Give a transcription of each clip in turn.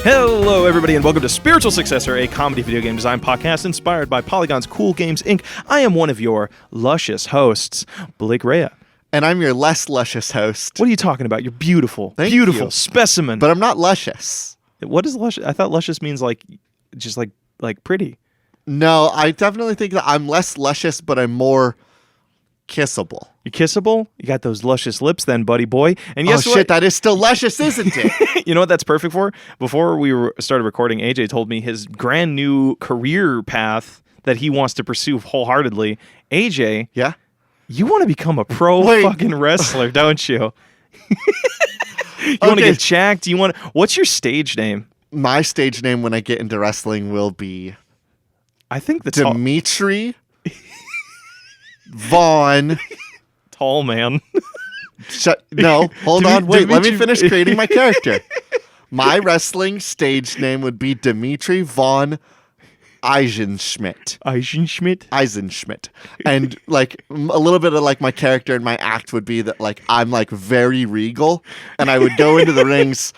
Hello, everybody, and welcome to Spiritual Successor, a comedy video game design podcast inspired by Polygon's Cool Games, Inc. I am one of your luscious hosts, Blake Rea. And I'm your less luscious host. What are you talking about? You're beautiful. Thank beautiful you. specimen. But I'm not luscious. What is luscious? I thought luscious means like pretty. No, I definitely think that I'm less luscious, but I'm more kissable. You're kissable? You got those luscious lips then, buddy boy. And guess oh, what? shit, that is still luscious, isn't it? You know what that's perfect for? Before we started recording, AJ told me his brand new career path that he wants to pursue wholeheartedly. AJ, Yeah? you want to become a pro fucking wrestler, don't you? You want to get jacked? What's your stage name? My stage name when I get into wrestling will be I think the Dimitri Vaughn. tall man. No, hold on. Wait, let me Dimitri- finish creating my character. My wrestling stage name would be Dimitri Von Eisenschmidt. Eisenschmidt. And like a little bit of like my character and my act would be that like I'm like very regal and I would go into the rings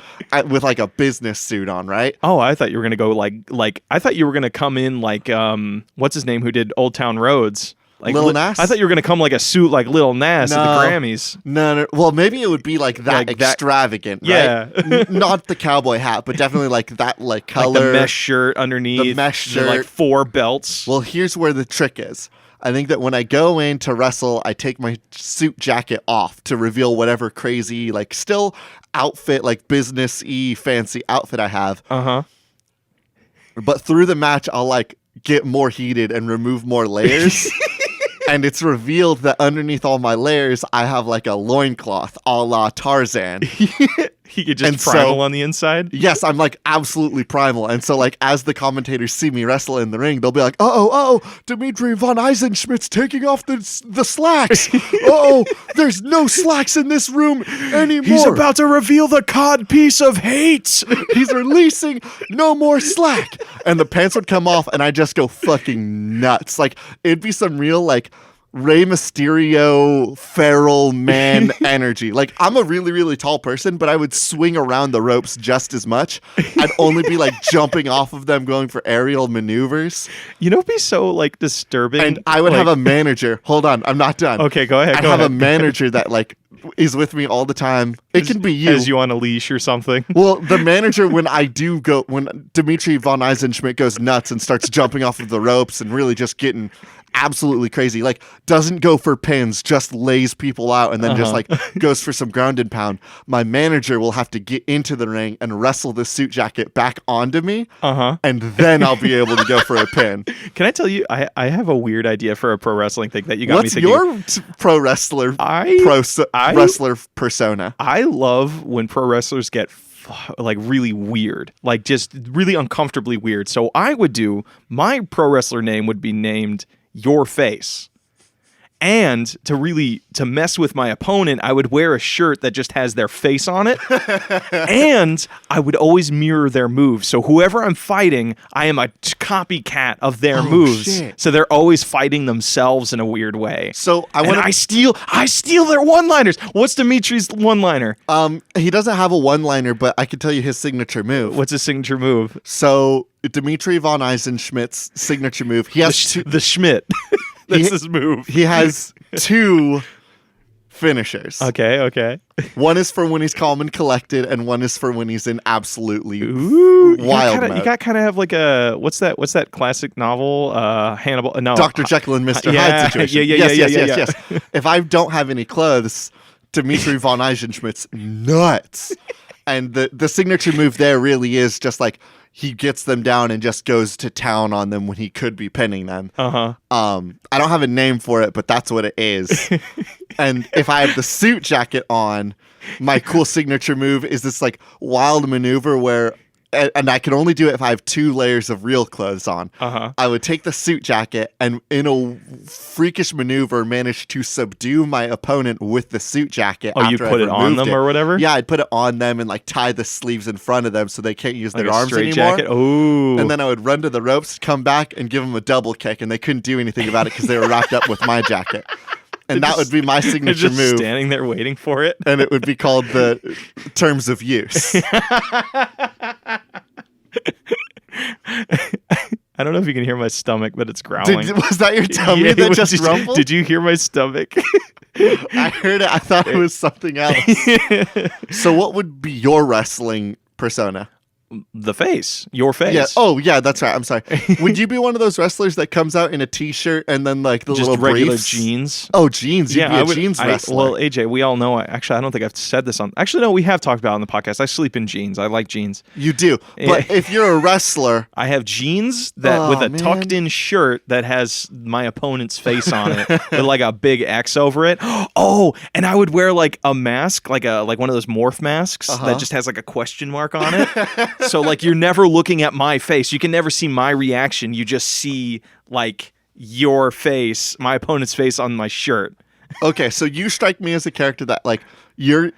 with like a business suit on, right? Oh, I thought you were going to go like I thought you were going to come in like what's his name who did Old Town Roads? Like Lil Nas? I thought you were going to come like a suit like Lil Nas at the Grammys. No. Well, maybe it would be like that Like that- extravagant, Yeah. right? Not the cowboy hat, but definitely like that like color. Like the mesh shirt underneath. The mesh shirt. Like 4 belts. Well, here's where the trick is. I think that when I go in to wrestle, I take my suit jacket off to reveal whatever crazy, like still outfit, like business-y, fancy outfit I have. Uh-huh. But through the match, I'll like get more heated and remove more layers. And it's revealed that underneath all my layers, I have like a loincloth a la Tarzan. He could just primal on the inside. Yes, I'm like absolutely primal. And so like as the commentators see me wrestle in the ring, they'll be like, uh-oh, Dimitri Von Eisenschmidt's taking off the slacks. Uh-oh, there's no slacks in this room anymore. He's about to reveal the cod piece of hate. He's releasing no more slack. And the pants would come off and I just go fucking nuts. Like it'd be some real like Rey Mysterio feral man energy. Like I'm a really, really tall person, but I would swing around the ropes just as much. I'd only be like jumping off of them, going for aerial maneuvers. You know, it'd be so like disturbing. And I would have a manager. Hold on, I'm not done. Okay, go ahead. I'd have a manager that like is with me all the time. It can be you. As you on a leash or something. Well, the manager, when Dimitri Von Eisenschmidt goes nuts and starts jumping off of the ropes and really just getting absolutely crazy, like doesn't go for pins, just lays people out and then just like goes for some ground and pound. My manager will have to get into the ring and wrestle the suit jacket back onto me. And then I'll be able to go for a pin. Can I tell you, I have a weird idea for a pro wrestling thing that you got me thinking. What's your pro wrestler wrestler persona? I love when pro wrestlers get like really weird, like just really uncomfortably weird. So I would do, my pro wrestler name would be named Your Face. And to mess with my opponent, I would wear a shirt that just has their face on it. And I would always mirror their moves. So whoever I'm fighting, I am a copycat of their moves. Shit. So they're always fighting themselves in a weird way. So I steal their one-liners. What's Dimitri's one-liner? He doesn't have a one-liner, but I can tell you his signature move. What's his signature move? So Dimitri Von Eisenschmidt's signature move. He has the Schmidt. That's his move. He has 2 finishers. Okay. One is for when he's calm and collected, and one is for when he's in absolutely wild mode. You got kind of have like a what's that classic novel? Hannibal. No, Dr. Jekyll and Mr. Hyde situation. Yes. If I don't have any clothes, Dimitri Von Eisenschmidt's nuts. And the signature move there really is just like he gets them down and just goes to town on them when he could be pinning them. I don't have a name for it, but that's what it is. And if I have the suit jacket on, my cool signature move is this like wild maneuver where, and I can only do it if I have 2 layers of real clothes on. I would take the suit jacket and in a freakish maneuver manage to subdue my opponent with the suit jacket. Oh, you put it on them or whatever? Yeah, I'd put it on them and like tie the sleeves in front of them so they can't use like their arms anymore. Jacket. Oh. And then I would run to the ropes, come back and give them a double kick, and they couldn't do anything about it because they were wrapped up with my jacket. And that would be my signature just move. Standing there waiting for it. And it would be called the terms of use. know if you can hear my stomach, but it's growling. Was that your tummy that just rumbled? Did you hear my stomach? I heard it. I thought it was something else. So what would be your wrestling persona? The face. Your face. Yeah. Oh, yeah, that's right. I'm sorry. Would you be one of those wrestlers that comes out in a t-shirt and then like the just little regular briefs? jeans? Oh, jeans. You'd be I a would, jeans wrestler. Well, AJ, we all know. Actually, I don't think I've said this on. Actually, no, we have talked about it on the podcast. I sleep in jeans. I like jeans. You do. But if you're a wrestler, I have jeans that with a tucked-in shirt that has my opponent's face on it with like a big X over it. Oh, and I would wear like a mask, like one of those morph masks that just has like a question mark on it. So like you're never looking at my face. You can never see my reaction. You just see like your face, my opponent's face on my shirt. Okay, so you strike me as a character that like your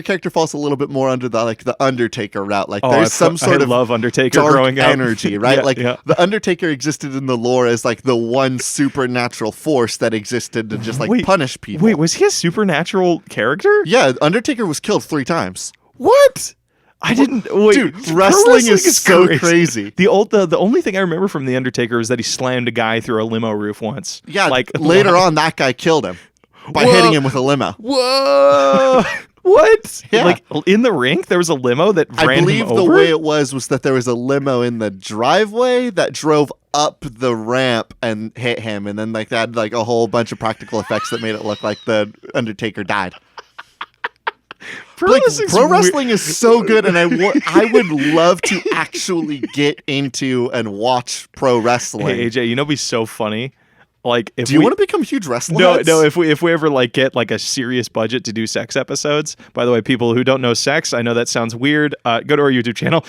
character falls a little bit more under the like the Undertaker route. Like there's some sort of love Undertaker dark growing up. energy, right? The Undertaker existed in the lore as like the one supernatural force that existed to just like punish people. Wait, was he a supernatural character? Yeah, Undertaker was killed 3 times. What? I didn't. Wait, dude, wrestling is so crazy. The only thing I remember from the Undertaker is that he slammed a guy through a limo roof once. Yeah, like later on, that guy killed him by hitting him with a limo. Whoa! What? Yeah. Like in the rink, there was a limo that ran him over? I believe the way it was that there was a limo in the driveway that drove up the ramp and hit him, and then like that had like a whole bunch of practical effects that made it look like the Undertaker died. Pro wrestling is so good, and I would love to actually get into and watch pro wrestling. Hey AJ, you know, it'd be so funny. Like, if do you want to become huge wrestlers? No. If we ever like get like a serious budget to do sex episodes. By the way, people who don't know sex, I know that sounds weird. Go to our YouTube channel.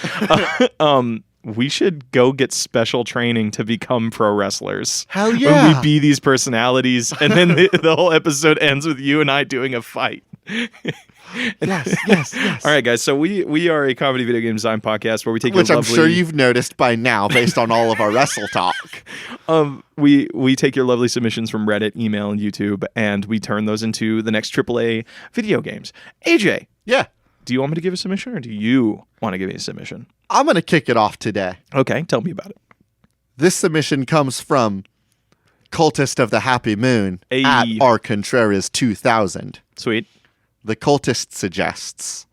We should go get special training to become pro wrestlers. Hell yeah! When we be these personalities, and then the whole episode ends with you and I doing a fight. Yes. All right, guys. So we are a comedy video game design podcast where we take which I'm sure you've noticed by now based on all of our wrestle talk. We take your lovely submissions from Reddit, email, and YouTube, and we turn those into the next AAA video games. AJ, yeah. Do you want me to give a submission, or do you want to give me a submission? I'm going to kick it off today. Okay, tell me about it. This submission comes from Cultist of the Happy Moon at R. Contreras 2000. Sweet. The Cultist suggests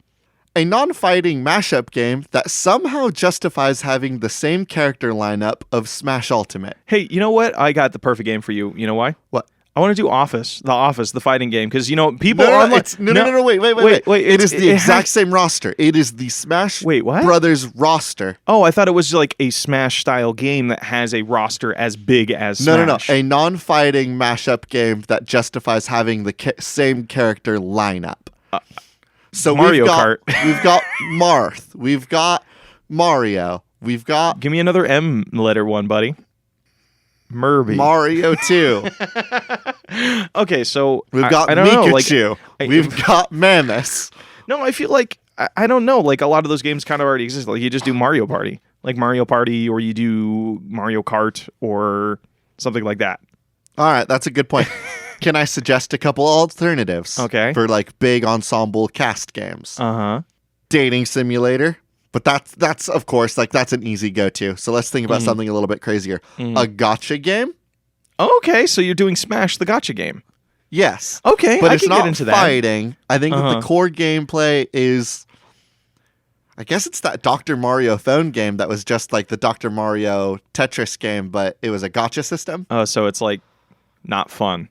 a non-fighting mashup game that somehow justifies having the same character lineup of Smash Ultimate. Hey, you know what? I got the perfect game for you. You know why? What? I want to do the fighting game, because you know people no, are wait. It is the exact same roster. It is the Smash Brothers roster. Oh, I thought it was like a Smash style game that has a roster as big as Smash. No. A non-fighting mashup game that justifies having the same character lineup. So Mario Kart. We've got Marth. We've got Mario. We've got. Give me another M letter one, buddy. Murby. Mario 2. Okay, so we've got Pikachu. We've got Mammoth. No, I feel like I don't know. Like a lot of those games kind of already exist. Like you just do Mario Party, or you do Mario Kart, or something like that. All right, that's a good point. Can I suggest a couple alternatives? Okay. For like big ensemble cast games. Dating Simulator. But that's of course, like that's an easy go-to. So let's think about something a little bit crazier. A gacha game? Okay, so you're doing Smash the gacha game. Yes. Okay, but I it's can not get into fighting. That. I think that the core gameplay is, I guess it's that Dr. Mario phone game that was just like the Dr. Mario Tetris game, but it was a gacha system. Oh, so it's like not fun.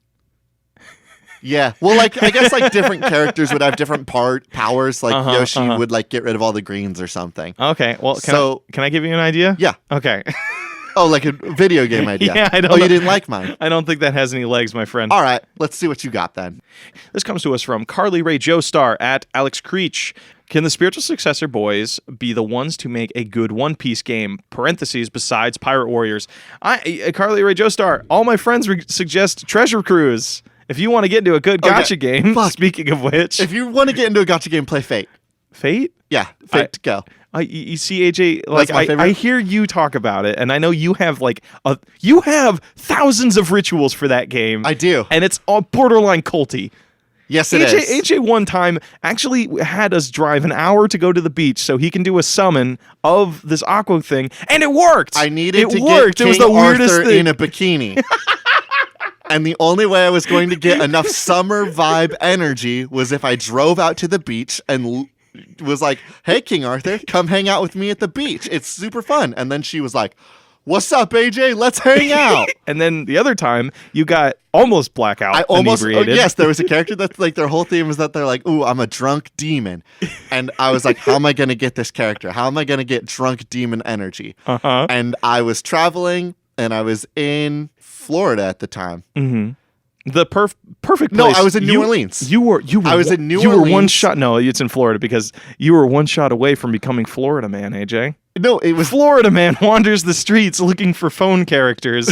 Yeah. Well, like, I guess, like, different characters would have different powers. Like, Yoshi would, like, get rid of all the greens or something. Okay. Well, can I give you an idea? Yeah. Okay. Oh, like a video game idea. Yeah, I don't know. You didn't like mine. I don't think that has any legs, my friend. All right. Let's see what you got, then. This comes to us from Carly Ray Joestar at Alex Creech. Can the spiritual successor boys be the ones to make a good One Piece game? Parentheses, besides Pirate Warriors. Carly Ray Joestar, all my friends suggest Treasure Cruise. If you want to get into a good gacha game, speaking of which. If you want to get into a gacha game, play Fate. Fate? Yeah, Fate, go. You see, AJ, like I hear you talk about it, and I know you have you have thousands of rituals for that game. I do. And it's all borderline culty. Yes, it is. AJ one time actually had us drive an hour to go to the beach so he can do a summon of this aqua thing, and it worked. I needed to worked. get It was King the weirdest Arthur thing. in a bikini. And the only way I was going to get enough summer vibe energy was if I drove out to the beach and was like, hey, King Arthur, come hang out with me at the beach. It's super fun. And then she was like, what's up, AJ? Let's hang out. And then the other time, you got almost blackout inebriated. Yes, there was a character that's like, their whole theme is that they're like, ooh, I'm a drunk demon. And I was like, how am I going to get this character? How am I going to get drunk demon energy? Uh-huh. And I was traveling, and I was in Florida at the time. Mm-hmm. The perfect place. No, I was in New Orleans. You were. I was in New You were one Orleans. shot. No, it's in Florida because you were one shot away from becoming Florida Man, AJ. No, it was Florida Man wanders the streets looking for phone characters,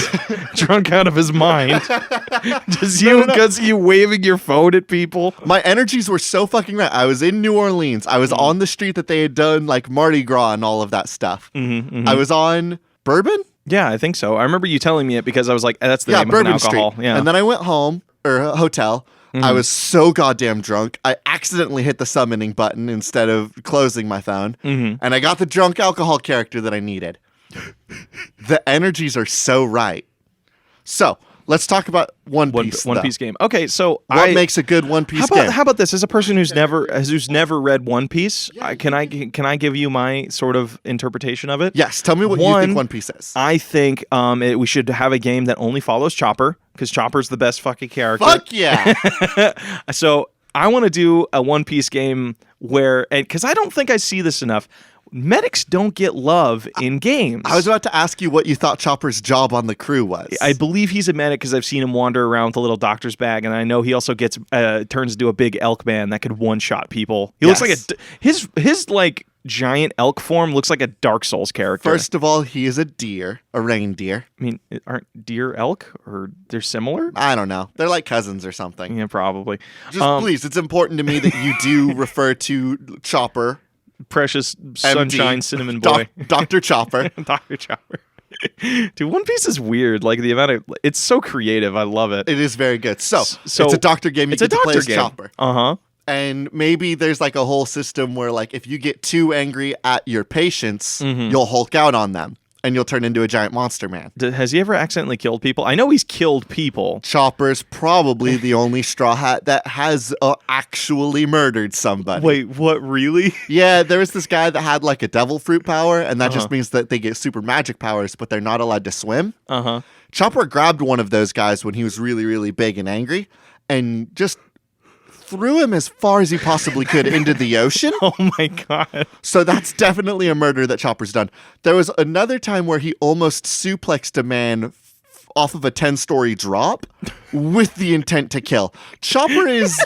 drunk out of his mind. Just you, because you waving your phone at people. My energies were so fucking right. I was in New Orleans. I was on the street that they had done like Mardi Gras and all of that stuff. Mm-hmm. I was on Bourbon. Yeah, I think so. I remember you telling me it because I was like, that's the name Bourbon of an alcohol. Street. Yeah. And then I went home or hotel. I was so goddamn drunk. I accidentally hit the summoning button instead of closing my phone. And I got the drunk alcohol character that I needed. The energies are so right. So let's talk about One Piece. One Piece game. Okay, so what makes a good One Piece game? How about this? As a person who's never read One Piece, can I give you my sort of interpretation of it? Yes. Tell me what you think One Piece is. I think we should have a game that only follows Chopper because Chopper's the best fucking character. Fuck yeah! So I want to do a One Piece game where, because I don't think I see this enough. Medics don't get love in games. I was about to ask you what you thought Chopper's job on the crew was. I believe he's a medic because I've seen him wander around with a little doctor's bag, and I know he also gets turns into a big elk man that could one-shot people. He looks like his like giant elk form looks like a Dark Souls character. First of all, he is a reindeer. I mean, aren't deer elk or they're similar? I don't know. They're like cousins or something. Yeah, probably. Just please, it's important to me that you do refer to Chopper. Precious sunshine cinnamon boy. Dr. Chopper. Dr. Chopper. Dude, One Piece is weird. Like the amount of it's so creative. I love it. It is very good. So it's a doctor game. You get to play as Chopper. Uh-huh. And maybe there's like a whole system where like if you get too angry at your patients, you'll Hulk out on them. And you'll turn into a giant monster man. Has he ever accidentally killed people? I know he's killed people. Chopper's probably the only Straw Hat that has actually murdered somebody. Wait, what, really? Yeah, there was this guy that had like a devil fruit power, and that just means that they get super magic powers, but they're not allowed to swim. Uh-huh. Chopper grabbed one of those guys when he was really, really big and angry, and just threw him as far as he possibly could into the ocean. Oh my god. So that's definitely a murder that Chopper's done. There was another time where he almost suplexed a man off of a 10-story drop with the intent to kill. Chopper is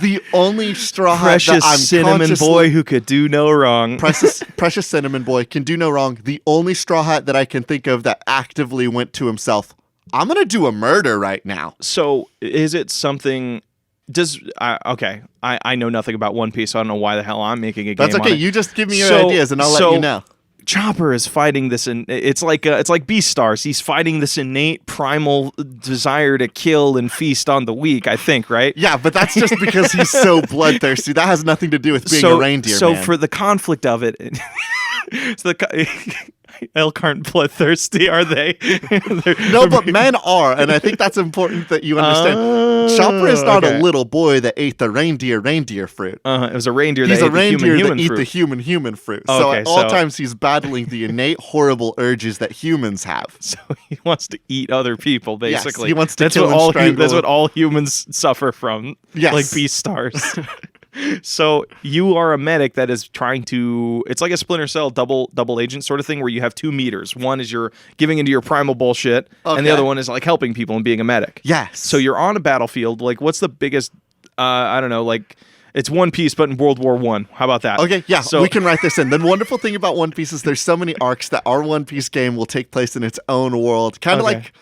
the only Straw Hat that I'm Precious cinnamon boy who could do no wrong. Precious cinnamon boy can do no wrong. The only Straw Hat that I can think of that actively went to himself, I'm going to do a murder right now. So is it something... I know nothing about One Piece, so I don't know why the hell I'm making a game. That's okay. On it. You just give me your ideas, and I'll let you know. Chopper is fighting this, and it's like Beastars. He's fighting this innate primal desire to kill and feast on the weak. I think, right? Yeah, but that's just because he's so bloodthirsty. That has nothing to do with being a reindeer. So man. for the conflict of it, elk aren't bloodthirsty, are they? No, but men are, and I think that's important that you understand. Chopper is not a little boy that ate the reindeer fruit. It was a reindeer He's that a reindeer ate that eat fruit. the human fruit. Oh, so okay, at all times he's battling the innate horrible urges that humans have. So he wants to eat other people, basically. Yes, he wants to kill and strangle. That's what all humans suffer from. Yes. Like Beastars. So you are a medic that is trying to... It's like a Splinter Cell double agent sort of thing where you have two meters. One is you're giving into your primal bullshit, and the other one is like helping people and being a medic. Yes. So you're on a battlefield. Like, what's the biggest... I don't know, like... It's One Piece, but in World War I. How about that? Okay, yeah, so we can write this in. The wonderful thing about One Piece is there's so many arcs that our One Piece game will take place in its own world. Kind of like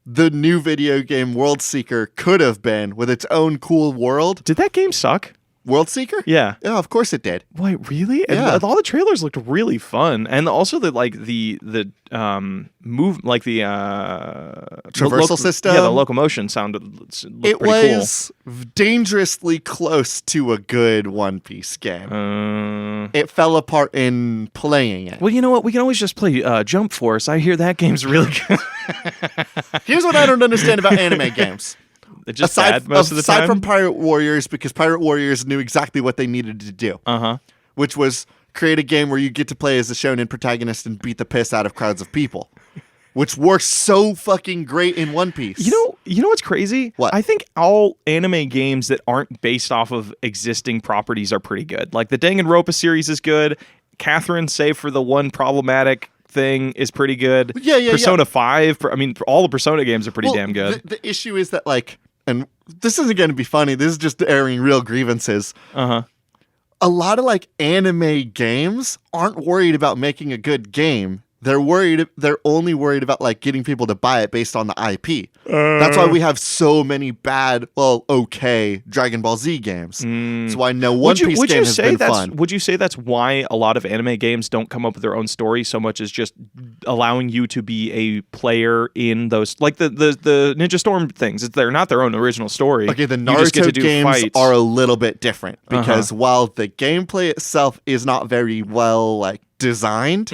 the new video game World Seeker could have been with its own cool world. Did that game suck? World Seeker? Yeah. Yeah, of course it did. Wait, really? Yeah. And all the trailers looked really fun, and also the move, like the traversal system. Yeah, the locomotion looked It pretty was dangerously close to a good One Piece game. It fell apart in playing it. Well, you know what? We can always just play Jump Force. I hear that game's really good. Here's what I don't understand about anime games. They're just bad most of the time. Aside from Pirate Warriors, because Pirate Warriors knew exactly what they needed to do. Which was create a game where you get to play as a shonen protagonist and beat the piss out of crowds of people. Which works so fucking great in One Piece. You know what's crazy? What? I think all anime games that aren't based off of existing properties are pretty good. Like the Danganronpa series is good. Catherine, save for the one problematic thing, is pretty good. Yeah. Persona 5, I mean, all the Persona games are pretty damn good. The issue is that, like, and this isn't going to be funny, this is just airing real grievances. A lot of, like, anime games aren't worried about making a good game. They're only worried about, like, getting people to buy it based on the IP. That's why we have so many bad, okay Dragon Ball Z games. That's why no One Piece game has been fun. Would you say that's why a lot of anime games don't come up with their own story so much as just allowing you to be a player in those, like the Ninja Storm things? They're not their own original story. Okay, the Naruto games are a little bit different because while the gameplay itself is not very well, like, designed.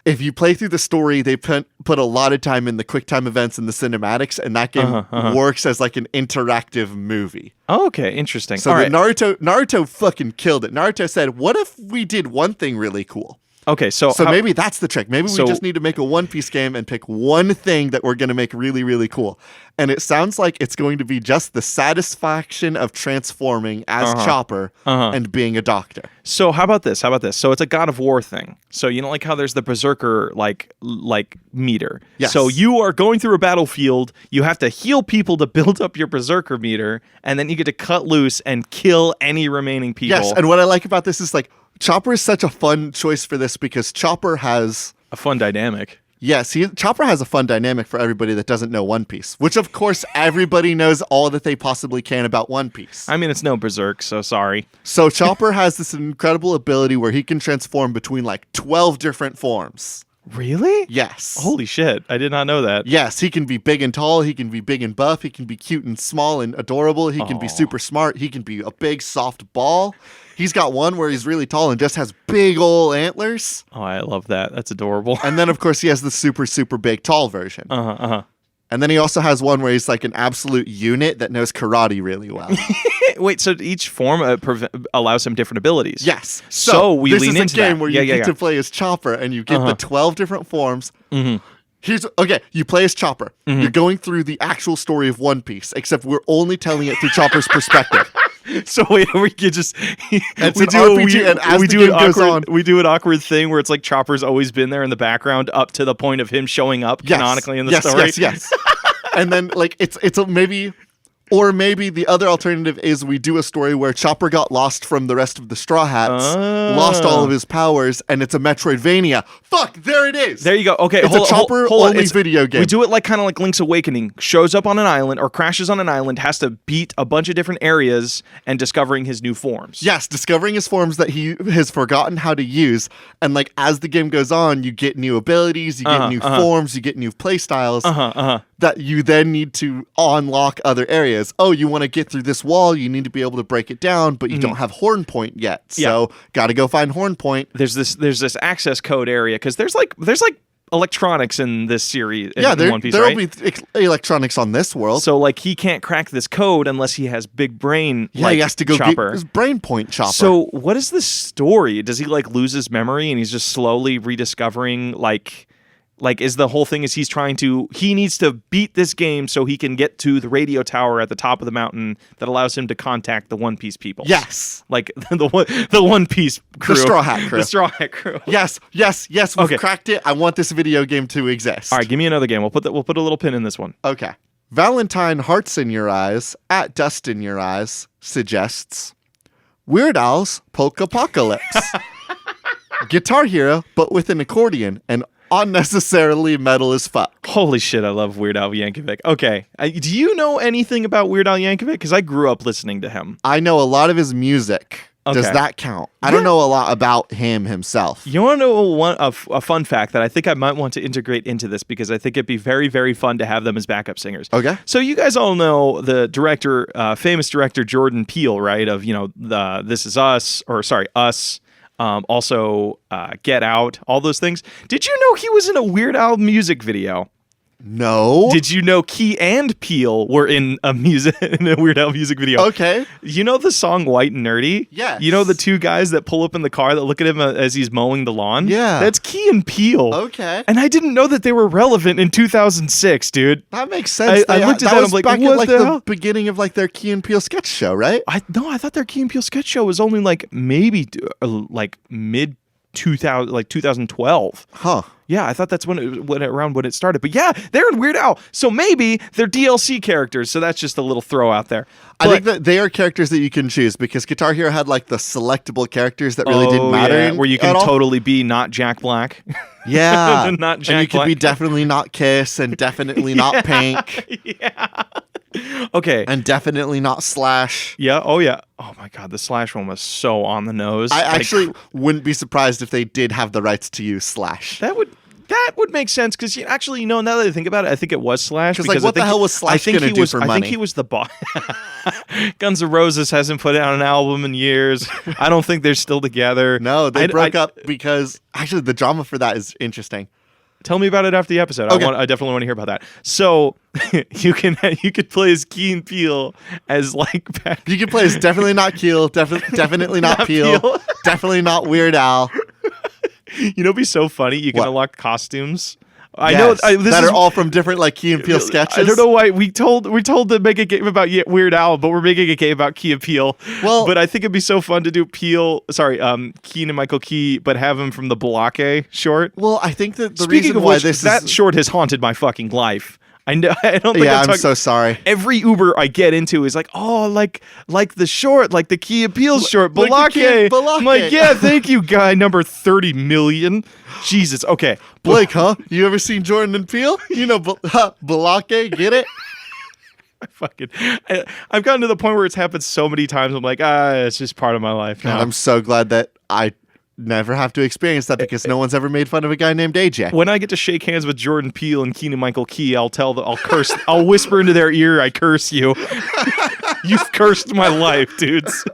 If you play through the story, they put a lot of time in the quick time events and the cinematics, and that game works as like an interactive movie. Oh, okay, interesting. So Naruto fucking killed it. Naruto said, "What if we did one thing really cool?" Okay, so maybe that's the trick. Maybe we just need to make a One Piece game and pick one thing that we're going to make really, really cool. And it sounds like it's going to be just the satisfaction of transforming as Chopper and being a doctor. So how about this? So it's a God of War thing. So you know, like how there's the Berserker like meter. Yes. So you are going through a battlefield. You have to heal people to build up your Berserker meter, and then you get to cut loose and kill any remaining people. Yes, and what I like about this is, like, Chopper is such a fun choice for this because Chopper has a fun dynamic. Yes, Chopper has a fun dynamic for everybody that doesn't know One Piece, which of course everybody knows all that they possibly can about One Piece. I mean, it's no Berserk, so sorry. So Chopper has this incredible ability where he can transform between like 12 different forms. Really? Yes. Holy shit, I did not know that. Yes, he can be big and tall, he can be big and buff, he can be cute and small and adorable, he can be super smart, he can be a big soft ball. He's got one where he's really tall and just has big old antlers. Oh, I love that. That's adorable. And then, of course, he has the super, super big tall version. And then he also has one where he's like an absolute unit that knows karate really well. Wait, so each form allows him different abilities? Yes. So we lean into that. This is a game where you get to play as Chopper and you get the 12 different forms. You play as Chopper. You're going through the actual story of One Piece, except we're only telling it through Chopper's perspective. So wait, we could just we do an awkward thing where it's like Chopper's always been there in the background up to the point of him showing up canonically in the story. Yes. And then like it's maybe the other alternative is we do a story where Chopper got lost from the rest of the Straw Hats, lost all of his powers, and it's a Metroidvania. Fuck, there it is. There you go. Okay, it's a Chopper-only video game. We do it like kind of like Link's Awakening. Shows up on an island or crashes on an island, has to beat a bunch of different areas and discovering his new forms. Yes, discovering his forms that he has forgotten how to use. And like as the game goes on, you get new abilities, you get new forms, you get new playstyles that you then need to unlock other areas. Oh, you want to get through this wall, you need to be able to break it down, but you don't have Horn Point yet. So got to go find Horn Point. There's this access code area because there's like electronics in this series. In One Piece, there will be electronics on this world. So like he can't crack this code unless he has big brain. Yeah, he has to go Chopper. get his brain point Chopper. So what is the story? Does he like lose his memory and he's just slowly rediscovering like is the whole thing is he needs to beat this game so he can get to the radio tower at the top of the mountain that allows him to contact the One Piece people. Yes. Like the One Piece crew. The Straw Hat crew. The Straw Hat crew. Yes, we've cracked it. I want this video game to exist. All right, give me another game. We'll put a little pin in this one. Okay. Valentine Hearts in Your Eyes at Dust in Your Eyes suggests Weird Al's Polkapocalypse. Guitar Hero, but with an accordion and unnecessarily metal as fuck. Holy shit, I love Weird Al Yankovic. Okay, do you know anything about Weird Al Yankovic? Because I grew up listening to him. I know a lot of his music. Okay. Does that count? I don't know a lot about him himself. You want to know a fun fact that I think I might want to integrate into this because I think it'd be very, very fun to have them as backup singers. Okay. So you guys all know the director, famous director Jordan Peele, right? Of, the This Is Us, Us. Also, Get Out, all those things. Did you know he was in a Weird Al music video? No. Did you know Key and Peele were in a Weird Al music video? Okay. You know the song White and Nerdy? Yes. You know the two guys that pull up in the car that look at him as he's mowing the lawn? Yeah. That's Key and Peele. Okay. And I didn't know that they were relevant in 2006, dude. That makes sense. I looked at that and I'm like, back what at the hell? The beginning of their Key and Peele sketch show, right? I thought their Key and Peele sketch show was only maybe mid 2012. Huh. Yeah, I thought that's when it started. But yeah, they're in Weird Al. So maybe they're DLC characters. So that's just a little throw out there. I think that they are characters that you can choose because Guitar Hero had the selectable characters that really didn't matter. Yeah, where you can totally be not Jack Black. Yeah. Not Jack and you Black. could be definitely not Kiss and definitely not Pink. Yeah. Okay. And definitely not Slash. Yeah. Oh, yeah. Oh, my God. The Slash one was so on the nose. I actually wouldn't be surprised if they did have the rights to use Slash. That would make sense because actually, now that I think about it, I think it was Slash. Because what the hell was Slash going to do for money? I think he was the boss. Guns N' Roses hasn't put out an album in years. I don't think they're still together. No, they broke up because actually the drama for that is interesting. Tell me about it after the episode. Okay. I definitely want to hear about that. So you could play as Key and Peele as You could play as definitely not Keel, definitely not Peele, definitely not Weird Al. It'd be so funny. You can unlock costumes. I yes, know that are all from different Key and Peele sketches. I don't know why we're told to make a game about Weird Al, but we're making a game about Key and Peele. Well, but I think it'd be so fun to do Keen and Michael Key, but have him from the Blockade short. Well, I think that Speaking of which, that short has haunted my fucking life. I know. I don't think I'm so sorry. Every Uber I get into is like the short, like the Key and Peele short, Blockade. I'm like, yeah, thank you, guy number 30 million. Jesus. Okay. Blake, huh? You ever seen Jordan and Peele? You know, Blockade, get it? I've gotten to the point where it's happened so many times. I'm like, it's just part of my life now. God, I'm so glad that I never have to experience that because no one's ever made fun of a guy named AJ. When I get to shake hands with Jordan Peele and Keenan Michael Key, I'll curse. I'll whisper into their ear, I curse you. You've cursed my life, dudes.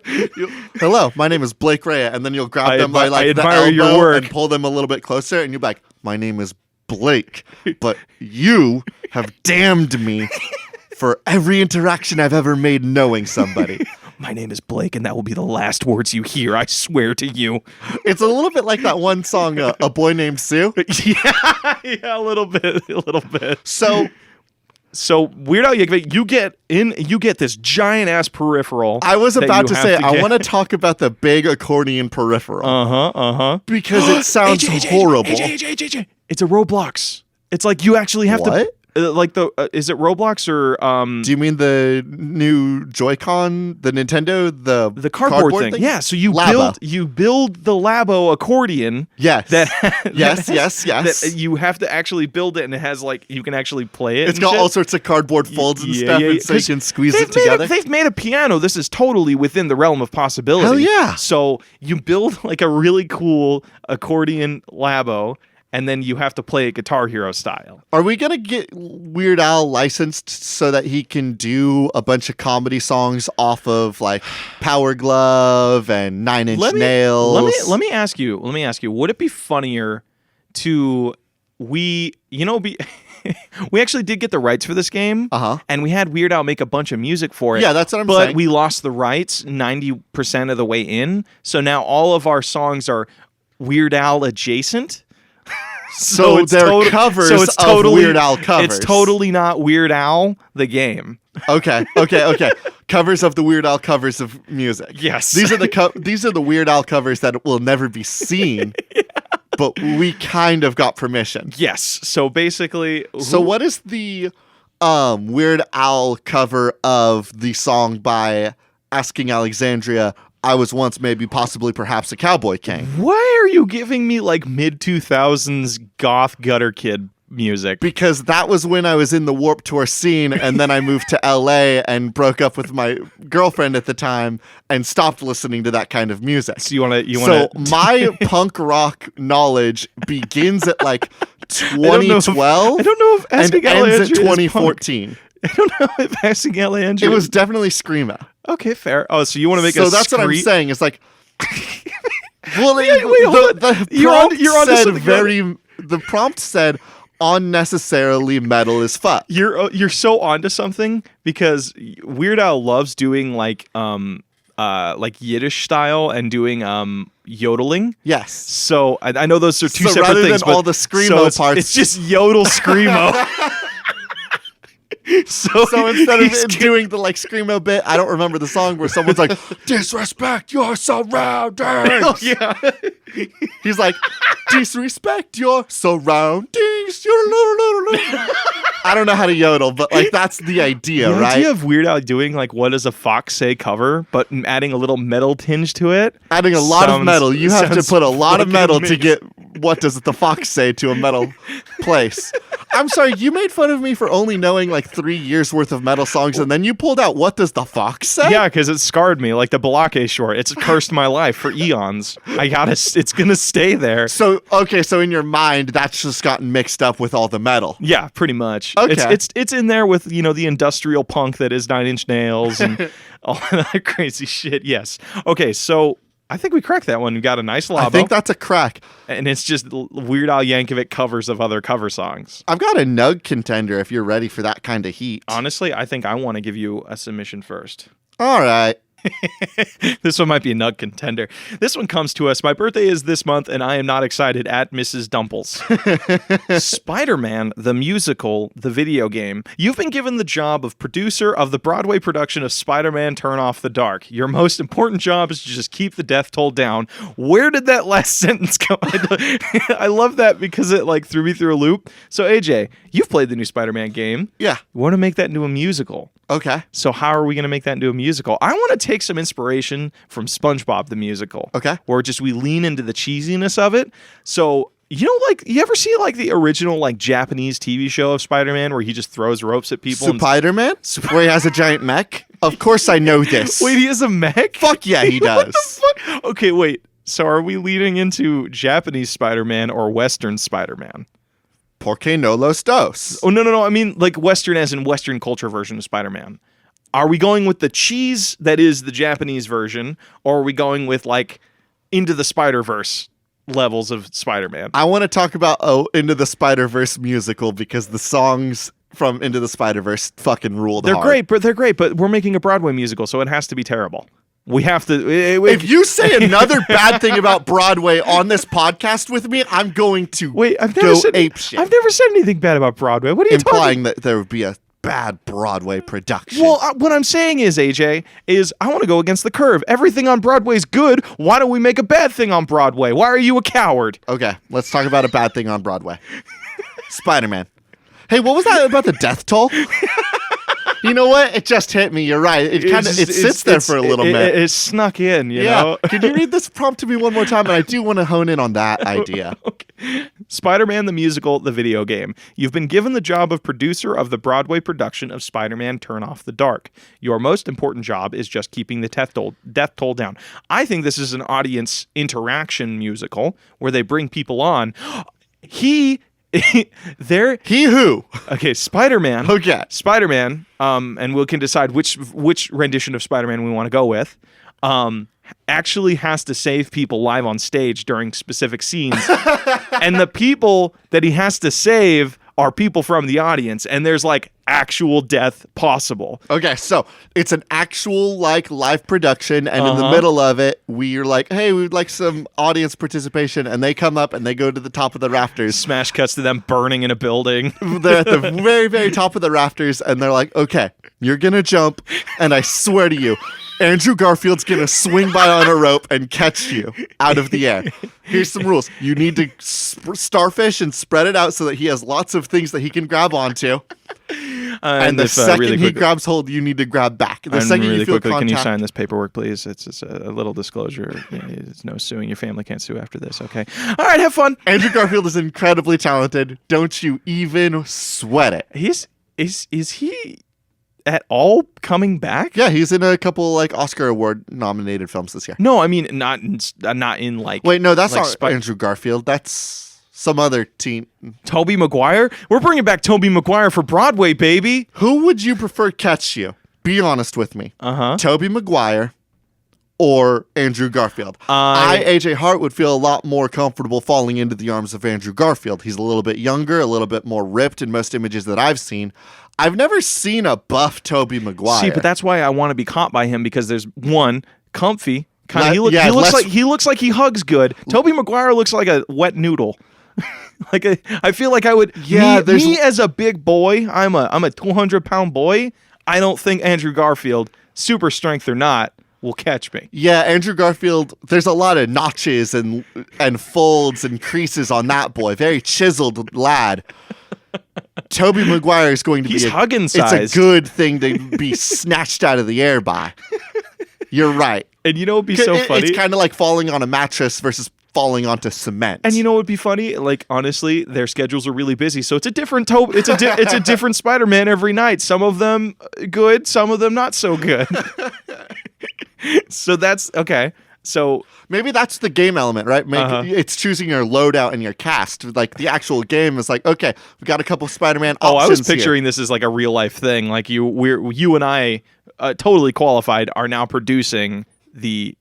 Hello, my name is Blake Rea, and then you'll grab them by I the admire elbow your work. and pull them a little bit closer, and you're like, my name is Blake, but you have damned me for every interaction I've ever made knowing somebody. My name is Blake, and that will be the last words you hear, I swear to you. It's a little bit like that one song, A Boy Named Sue. Yeah, a little bit. So Weird Al Yankovic, you get this giant ass peripheral. I was about to say, I want to talk about the big accordion peripheral. Because it sounds horrible. AJ. It's a Roblox. It's like you actually have to. Is it Roblox or do you mean the new Joy-Con, the Nintendo, the cardboard thing? Yeah, so you build the Labo accordion. Yes. Yes. That you have to actually build it, and it has you can actually play it. It's got all sorts of cardboard folds and stuff, and so you can squeeze it together. They've made a piano. This is totally within the realm of possibility. Hell yeah! So you build a really cool accordion Labo. And then you have to play it Guitar Hero style. Are we going to get Weird Al licensed so that he can do a bunch of comedy songs off of Power Glove and Nine Inch Nails? Let me ask you, would it be funnier we actually did get the rights for this game, and we had Weird Al make a bunch of music for it. Yeah, that's what I'm saying. But we lost the rights 90% of the way in, so now all of our songs are Weird Al adjacent. So they're covers of Weird Al covers. It's totally not Weird Al, the game. Okay. Covers of the Weird Al covers of music. Yes. These are the Weird Al covers that will never be seen. Yeah. But we kind of got permission. Yes. So basically... So what is the Weird Al cover of the song by Asking Alexandria, I was once maybe possibly perhaps a cowboy king. Why are you giving me like mid-2000s goth gutter kid music? Because that was when I was in the Warped Tour scene, and then I moved to LA and broke up with my girlfriend at the time and stopped listening to that kind of music. So you want to So my punk rock knowledge begins at like 2012 I don't know if and Asking ends at Alejandro is 2014. I don't know if Asking Alejandro. It was definitely screamo. Okay, fair. Oh, so you want to make So that's what I'm saying. It's like, well, the prompt said unnecessarily metal as fuck. You're so onto something, because Weird Al loves doing like Yiddish style and doing yodeling. Yes. So I know those are two separate rather things. Than all the screamo parts, it's just yodel screamo. So instead of doing the like screamo bit, I don't remember the song where someone's like, disrespect your surroundings. Oh, yeah. He's like, disrespect your surroundings. I don't know how to yodel, but like that's the idea, right? The idea of Weird Al doing like What Does a Fox Say cover, but adding a little metal tinge to it. Adding a lot of metal. You have to put a lot of metal to get What Does the Fox Say to a metal place. I'm sorry, you made fun of me for only knowing like 3 years worth of metal songs, and then you pulled out What Does the Fox Say? Yeah, because it scarred me, like the Balake short. It's cursed my life for eons. It's gonna stay there. So in your mind, that's just gotten mixed up with all the metal. Yeah, pretty much. Okay. It's in there with, the industrial punk that is Nine Inch Nails and all that crazy shit. Yes. Okay, so I think we cracked that one. We got a nice labo. I think that's a crack. And it's just Weird Al Yankovic covers of other cover songs. I've got a nug contender if you're ready for that kind of heat. Honestly, I think I want to give you a submission first. All right. This one might be a nug contender. This one comes to us. My birthday is this month, and I am not excited at Mrs. Dumples. Spider-Man, the musical, the video game. You've been given the job of producer of the Broadway production of Spider-Man Turn Off the Dark. Your most important job is to just keep the death toll down. Where did that last sentence go? I love that because it like threw me through a loop. So AJ, you've played the new Spider-Man game. Yeah. You want to make that into a musical. Okay. So how are we going to make that into a musical? I want to take some inspiration from SpongeBob the musical. Okay. Where just we lean into the cheesiness of it. So, like, you ever see like the original like Japanese TV show of Spider-Man where he just throws ropes at people? Spider-Man? Where he has a giant mech? Of course I know this. Wait, he has a mech? Fuck yeah, he does. What the fuck? Okay, wait. So are we leading into Japanese Spider-Man or Western Spider-Man? Porque no los dos. Oh, no. I mean, like Western as in Western culture version of Spider-Man. Are we going with the cheese that is the Japanese version, or are we going with like Into the Spider-Verse levels of Spider-Man? I want to talk about Into the Spider-Verse musical because the songs from Into the Spider-Verse fucking rule the hard. They're great, but we're making a Broadway musical, so it has to be terrible. We have to. If you say another bad thing about Broadway on this podcast with me, I'm going to go ape shit. I've never said anything bad about Broadway. What are you implying that there would be a bad Broadway production? Well, what I'm saying is, AJ, I want to go against the curve. Everything on Broadway is good. Why don't we make a bad thing on Broadway? Why are you a coward? Okay, let's talk about a bad thing on Broadway. Spider-Man. Hey, what was that about the death toll? You know what? It just hit me. You're right. It sits there for a little bit. It snuck in, you know? Can you read this prompt to me one more time? And I do want to hone in on that idea. Okay. Spider-Man the musical, the video game. You've been given the job of producer of the Broadway production of Spider-Man Turn Off the Dark. Your most important job is just keeping the death toll down. I think this is an audience interaction musical where they bring people on. He who? Okay, Spider-Man. Okay. Spider-Man, and we can decide which rendition of Spider-Man we want to go with, actually has to save people live on stage during specific scenes. And the people that he has to save are people from the audience, and there's like actual death possible. Okay, so it's an actual like live production, and in the middle of it, we're like, hey, we'd like some audience participation, and they come up and they go to the top of the rafters. Smash cuts to them burning in a building. They're at the very, very top of the rafters, and they're like, okay, you're gonna jump, and I swear to you, Andrew Garfield's gonna swing by on a rope and catch you out of the air. Here's some rules. You need to starfish and spread it out so that he has lots of things that he can grab onto. And the second he grabs hold, you need to grab back. The second really you feel quickly, contact, can you sign this paperwork, please? It's a little disclosure. It's no suing. Your family can't sue after this. Okay. All right. Have fun. Andrew Garfield is incredibly talented. Don't you even sweat it. Is he at all coming back? Yeah, he's in a couple like Oscar award nominated films this year. No, I mean not in like. Wait, no, that's not Andrew Garfield. That's some other teen. Tobey Maguire. We're bringing back Tobey Maguire for Broadway, baby. Who would you prefer catch you? Be honest with me. Tobey Maguire or Andrew Garfield. AJ Hart would feel a lot more comfortable falling into the arms of Andrew Garfield. He's a little bit younger, a little bit more ripped in most images that I've seen. I've never seen a buff Tobey Maguire. See, but that's why I want to be caught by him, because there's one, comfy. He looks like he hugs good. Tobey Maguire looks like a wet noodle. I feel like I would. Yeah, me as a big boy, I'm a 200-pound boy. I don't think Andrew Garfield, super strength or not, will catch me. Yeah, Andrew Garfield, there's a lot of notches and folds and creases on that boy. Very chiseled lad. Tobey Maguire is going to be hugging sized. It's a good thing to be snatched out of the air by. You're right. And you know what would be so funny? It's kind of like falling on a mattress versus falling onto cement. And you know what would be funny? Like, honestly, their schedules are really busy, so it's a different it's a different Spider-Man every night. Some of them good, some of them not so good. So that's okay. So maybe that's the game element, right? It's choosing your loadout and your cast. Like the actual game is like, okay, we've got a couple Spider-Man options. I was picturing this as like a real life thing. Like you and I, totally qualified, are now producing the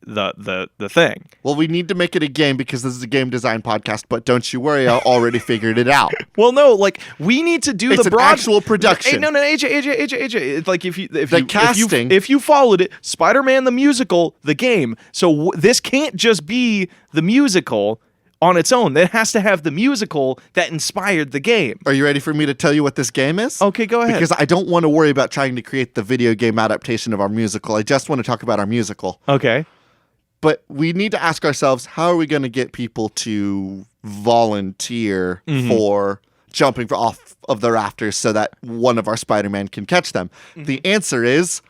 thing. Well, we need to make it a game because this is a game design podcast, but don't you worry, I already figured it out. Well, no, like we need to do it's an actual production. No, AJ. It's like casting. If you followed it, Spider-Man the musical, the game. So this can't just be the musical on its own. It has to have the musical that inspired the game. Are you ready for me to tell you what this game is? Okay, go ahead. Because I don't want to worry about trying to create the video game adaptation of our musical. I just want to talk about our musical. Okay. But we need to ask ourselves, how are we going to get people to volunteer for jumping off of the rafters so that one of our Spider-Man can catch them? The answer is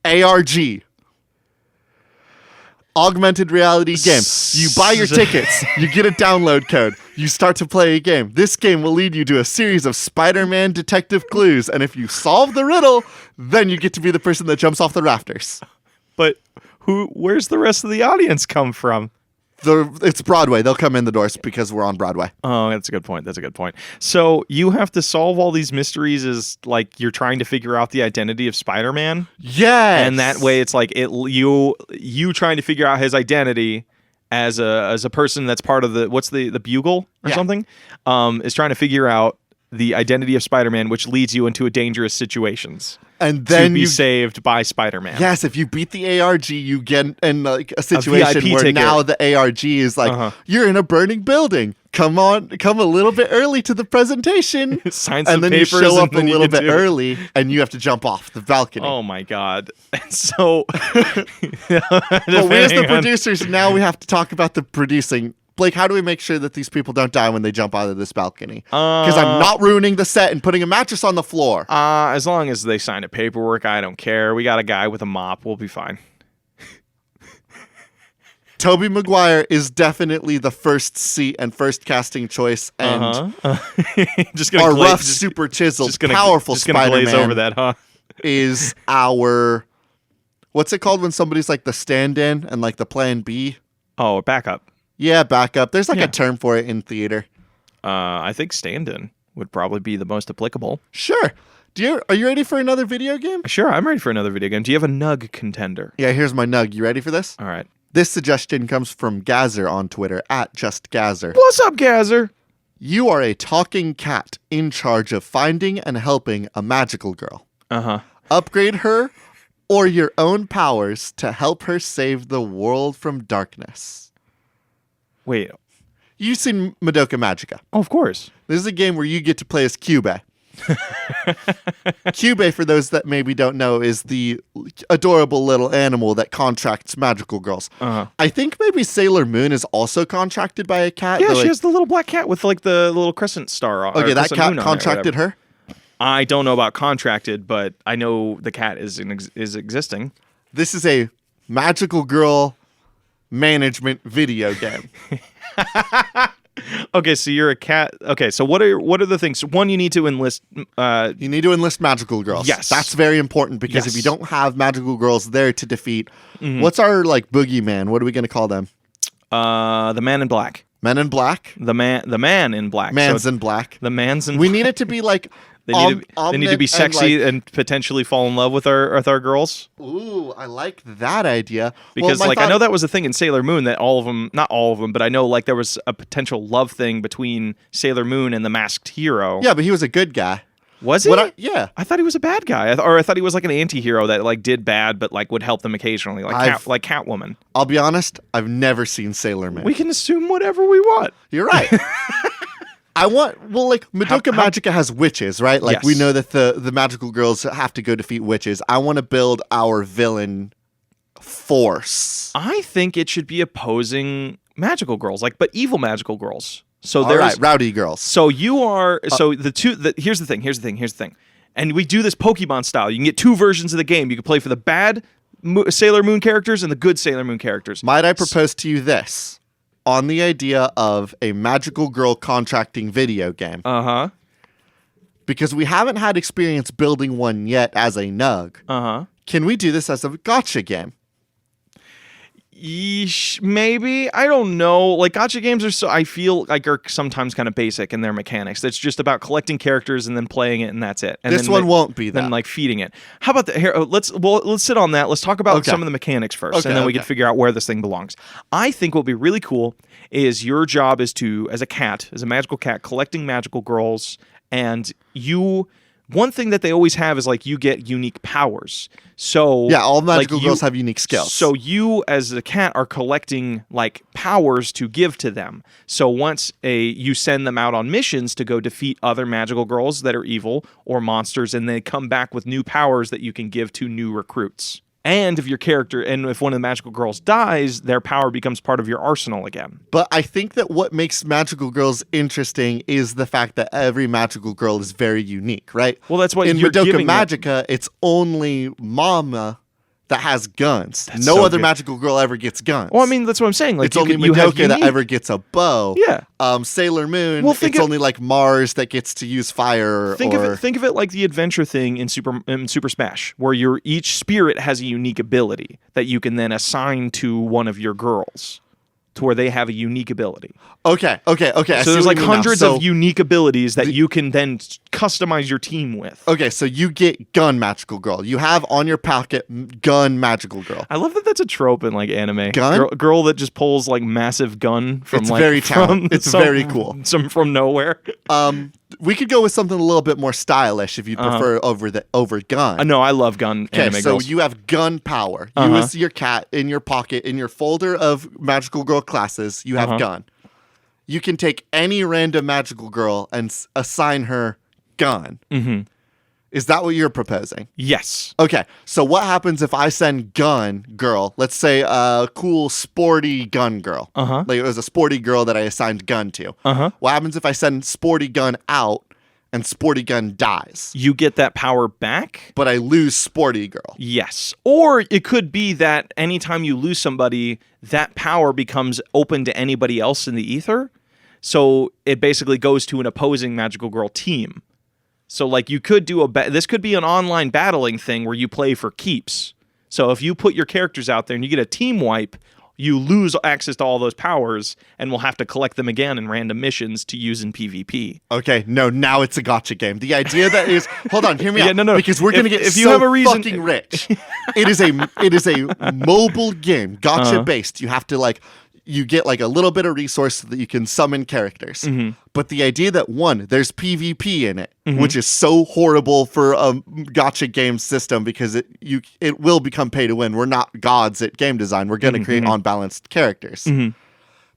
ARG. Augmented reality game. You buy your tickets, you get a download code, you start to play a game. This game will lead you to a series of Spider-Man detective clues, and if you solve the riddle, then you get to be the person that jumps off the rafters. But where's the rest of the audience come from? It's Broadway. They'll come in the doors because we're on Broadway. Oh, that's a good point. So you have to solve all these mysteries as like you're trying to figure out the identity of Spider-Man? Yes. And that way it's like you trying to figure out his identity as a person that's part of the Bugle or something, is trying to figure out the identity of Spider-Man, which leads you into dangerous situations. And then to be saved by Spider-Man. Yes, if you beat the ARG, you get in like a situation where now the ARG is like, you're in a burning building. Come a little bit early to the presentation. Sign some and then papers you show up a and little bit early, and you have to jump off the balcony. Oh my god! So, but we as the producers now we have to talk about the producing. Blake, how do we make sure that these people don't die when they jump out of this balcony? Because I'm not ruining the set and putting a mattress on the floor. As long as they sign a paperwork, I don't care. We got a guy with a mop. We'll be fine. Tobey Maguire is definitely the first seat and first casting choice, and just gonna our rough, super chiseled, powerful Spider-Man glaze over that, huh? is our... What's it called when somebody's like the stand-in and like the plan B? Oh, a backup. Yeah, backup. There's like a term for it in theater. I think stand-in would probably be the most applicable. Sure. Are you ready for another video game? Sure, I'm ready for another video game. Do you have a nug contender? Yeah, here's my nug. You ready for this? All right. This suggestion comes from Gazer on Twitter, @JustGazer. What's up, Gazer? You are a talking cat in charge of finding and helping a magical girl. Upgrade her or your own powers to help her save the world from darkness. Wait. You've seen Madoka Magica. Oh, of course. This is a game where you get to play as Cube. Cube, for those that maybe don't know, is the adorable little animal that contracts magical girls. I think maybe Sailor Moon is also contracted by a cat. Yeah, she has the little black cat with like the little crescent star on. Okay, that cat contracted her? I don't know about contracted, but I know the cat is existing. This is a magical girl management video game. Okay, so you're a cat. Okay, so what are the things? One, you need to enlist. You need to enlist magical girls. Yes, that's very important because if you don't have magical girls there to defeat, what's our like boogeyman? What are we going to call them? The Man in Black. Men in Black. The man in black. Man's in black. The man's in. We need it to be like. They need to be sexy and potentially fall in love with our girls. Ooh, I like that idea. Because I know that was a thing in Sailor Moon that all of them, not all of them, but I know like there was a potential love thing between Sailor Moon and the Masked Hero. Yeah, but he was a good guy. Was he? Yeah. I thought he was a bad guy, or I thought he was like an anti-hero that like did bad, but like would help them occasionally, like Catwoman. I'll be honest, I've never seen Sailor Moon. We can assume whatever we want. You're right. Madoka Magica has witches, right? Like, yes. We know that the magical girls have to go defeat witches. I want to build our villain force. I think it should be opposing magical girls, but evil magical girls. So all right, rowdy girls. So you are, here's the thing. And we do this Pokemon style. You can get two versions of the game. You can play for the bad Sailor Moon characters and the good Sailor Moon characters. Might I propose to you this? On the idea of a magical girl contracting video game. Uh-huh. Because we haven't had experience building one yet as a nug. Uh-huh. Can we do this as a gotcha game? Yeesh, maybe. I don't know. Like, gotcha games I feel like are sometimes kind of basic in their mechanics. It's just about collecting characters and then playing it, and that's it. And this one won't be that. Then like feeding it. How about that? Here, let's sit on that. Let's talk about some of the mechanics first, and then we can figure out where this thing belongs. I think what would be really cool is your job is to, as a magical cat, collecting magical girls, and you. One thing that they always have is you get unique powers. So yeah, all magical girls have unique skills. So you as a cat are collecting powers to give to them. So once you send them out on missions to go defeat other magical girls that are evil or monsters, and they come back with new powers that you can give to new recruits. And if one of the magical girls dies, their power becomes part of your arsenal again. But I think that what makes magical girls interesting is the fact that every magical girl is very unique, right? Well, that's what in you're Madoka giving Magica, it's only Mama that has guns. That's no so other good. magical girl ever gets guns. Well, I mean, that's what I'm saying. It's only Madoka that ever gets a bow. Yeah. Sailor Moon, it's only Mars that gets to use fire. Think of it like the adventure thing in Super Smash, where each spirit has a unique ability that you can then assign to one of your girls, to where they have a unique ability. Okay. So there's hundreds of unique abilities that you can then customize your team with. Okay, so you get gun magical girl. You have on your pocket gun magical girl. I love that that's a trope in anime. Gun? Girl that just pulls massive gun from it's very talented. It's very cool. Some from nowhere. We could go with something a little bit more stylish if you prefer over gun. No, I love gun anime so girls. you have gun power. You as your cat in your pocket, in your folder of magical girl classes, you have gun. You can take any random magical girl and assign her gun. Mm-hmm. Is that what you're proposing? Yes. Okay, so what happens if I send gun girl, let's say a cool sporty gun girl. It was a sporty girl that I assigned gun to. What happens if I send sporty gun out and sporty gun dies? You get that power back, but I lose sporty girl. Yes. Or it could be that anytime you lose somebody, that power becomes open to anybody else in the ether. So it basically goes to an opposing magical girl team. So you could do this could be an online battling thing where you play for keeps. So if you put your characters out there and you get a team wipe, you lose access to all those powers and will have to collect them again in random missions to use in PvP. Okay, no, now it's a gotcha game. The idea that is, hold on, hear me out. No, because we're gonna get you have a reason, fucking rich. It is a mobile game, gotcha based. You have to you get a little bit of resource so that you can summon characters. But the idea that there's PvP in it, which is so horrible for a gotcha game system because it will become pay to win. We're not gods at game design. We're going to create unbalanced characters.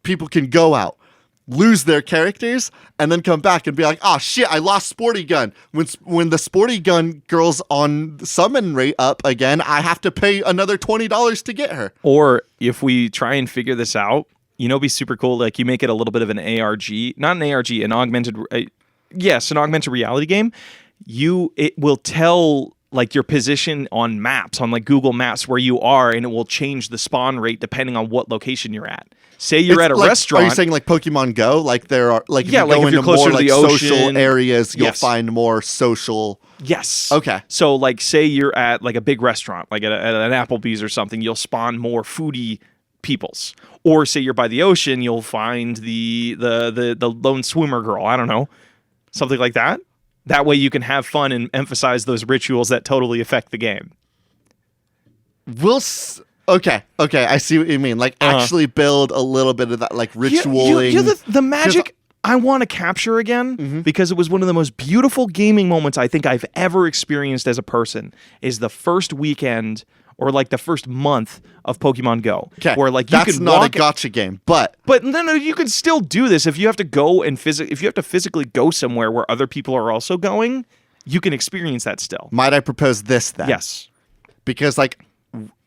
People can go out, lose their characters, and then come back and be like, oh shit, I lost sporty gun. When the sporty gun girl's on summon rate up again, I have to pay another $20 to get her. Or if we try and figure this out, it'd be super cool. You make it a little bit of an ARG, not an ARG, an augmented reality game. it will tell like your position on maps, on like Google Maps where you are, and it will change the spawn rate depending on what location you're at. Say you're at a restaurant. Are you saying like Pokemon Go? Like there are like if you go if you're into closer more to the like ocean, social areas, you'll find more social. Yes. Okay. So like say you're at like a big restaurant, like at an Applebee's or something, you'll spawn more foodie peoples. Or say you're by the ocean, you'll find the lone swimmer girl. I don't know. Something like that. That way you can have fun and emphasize those rituals that totally affect the game. Okay, I see what you mean. Like actually build a little bit of that like ritualing. The magic I want to capture again, because it was one of the most beautiful gaming moments I think I've ever experienced as a person, is the first weekend or like the first month of Pokemon Go. Okay, where like that's not a gotcha game, but no, you can still do this if you have to go and if you have to physically go somewhere where other people are also going, you can experience that still. Might I propose this then? Yes, because like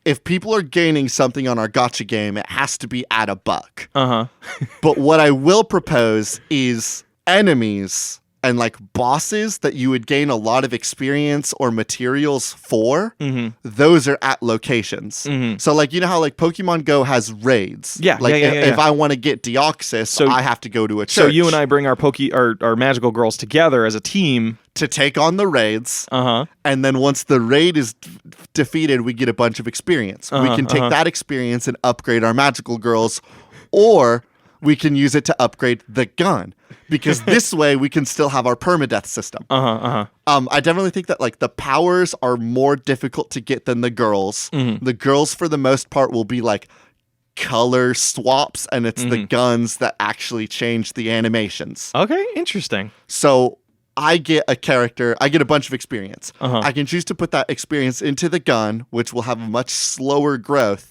if people are gaining something on our gotcha game, it has to be at $1. But what I will propose is enemies and like bosses that you would gain a lot of experience or materials for, those are at locations. So like, you know how like Pokemon Go has raids? Yeah. Like if I want to get Deoxys, I have to go to a church. So you and I bring our our magical girls together as a team to take on the raids. And then once the raid is defeated, we get a bunch of experience. We can take that experience and upgrade our magical girls, or we can use it to upgrade the gun, because this way we can still have our permadeath system. I definitely think that like the powers are more difficult to get than the girls. The girls, for the most part, will be like color swaps, and it's the guns that actually change the animations. Okay, interesting. So I get a bunch of experience. I can choose to put that experience into the gun, which will have a much slower growth.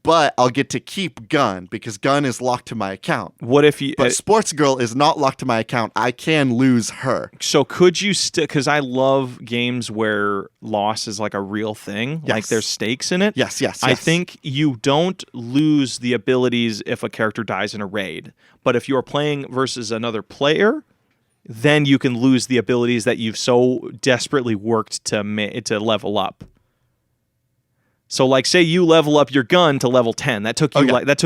But I'll get to keep gun because gun is locked to my account. What if you? But Sports Girl is not locked to my account. I can lose her. So could you because I love games where loss is like a real thing, like there's stakes in it. Yes. I think you don't lose the abilities if a character dies in a raid, but if you're playing versus another player, then you can lose the abilities that you've so desperately worked to level up. So, like, say you level up your gun to level 10. That took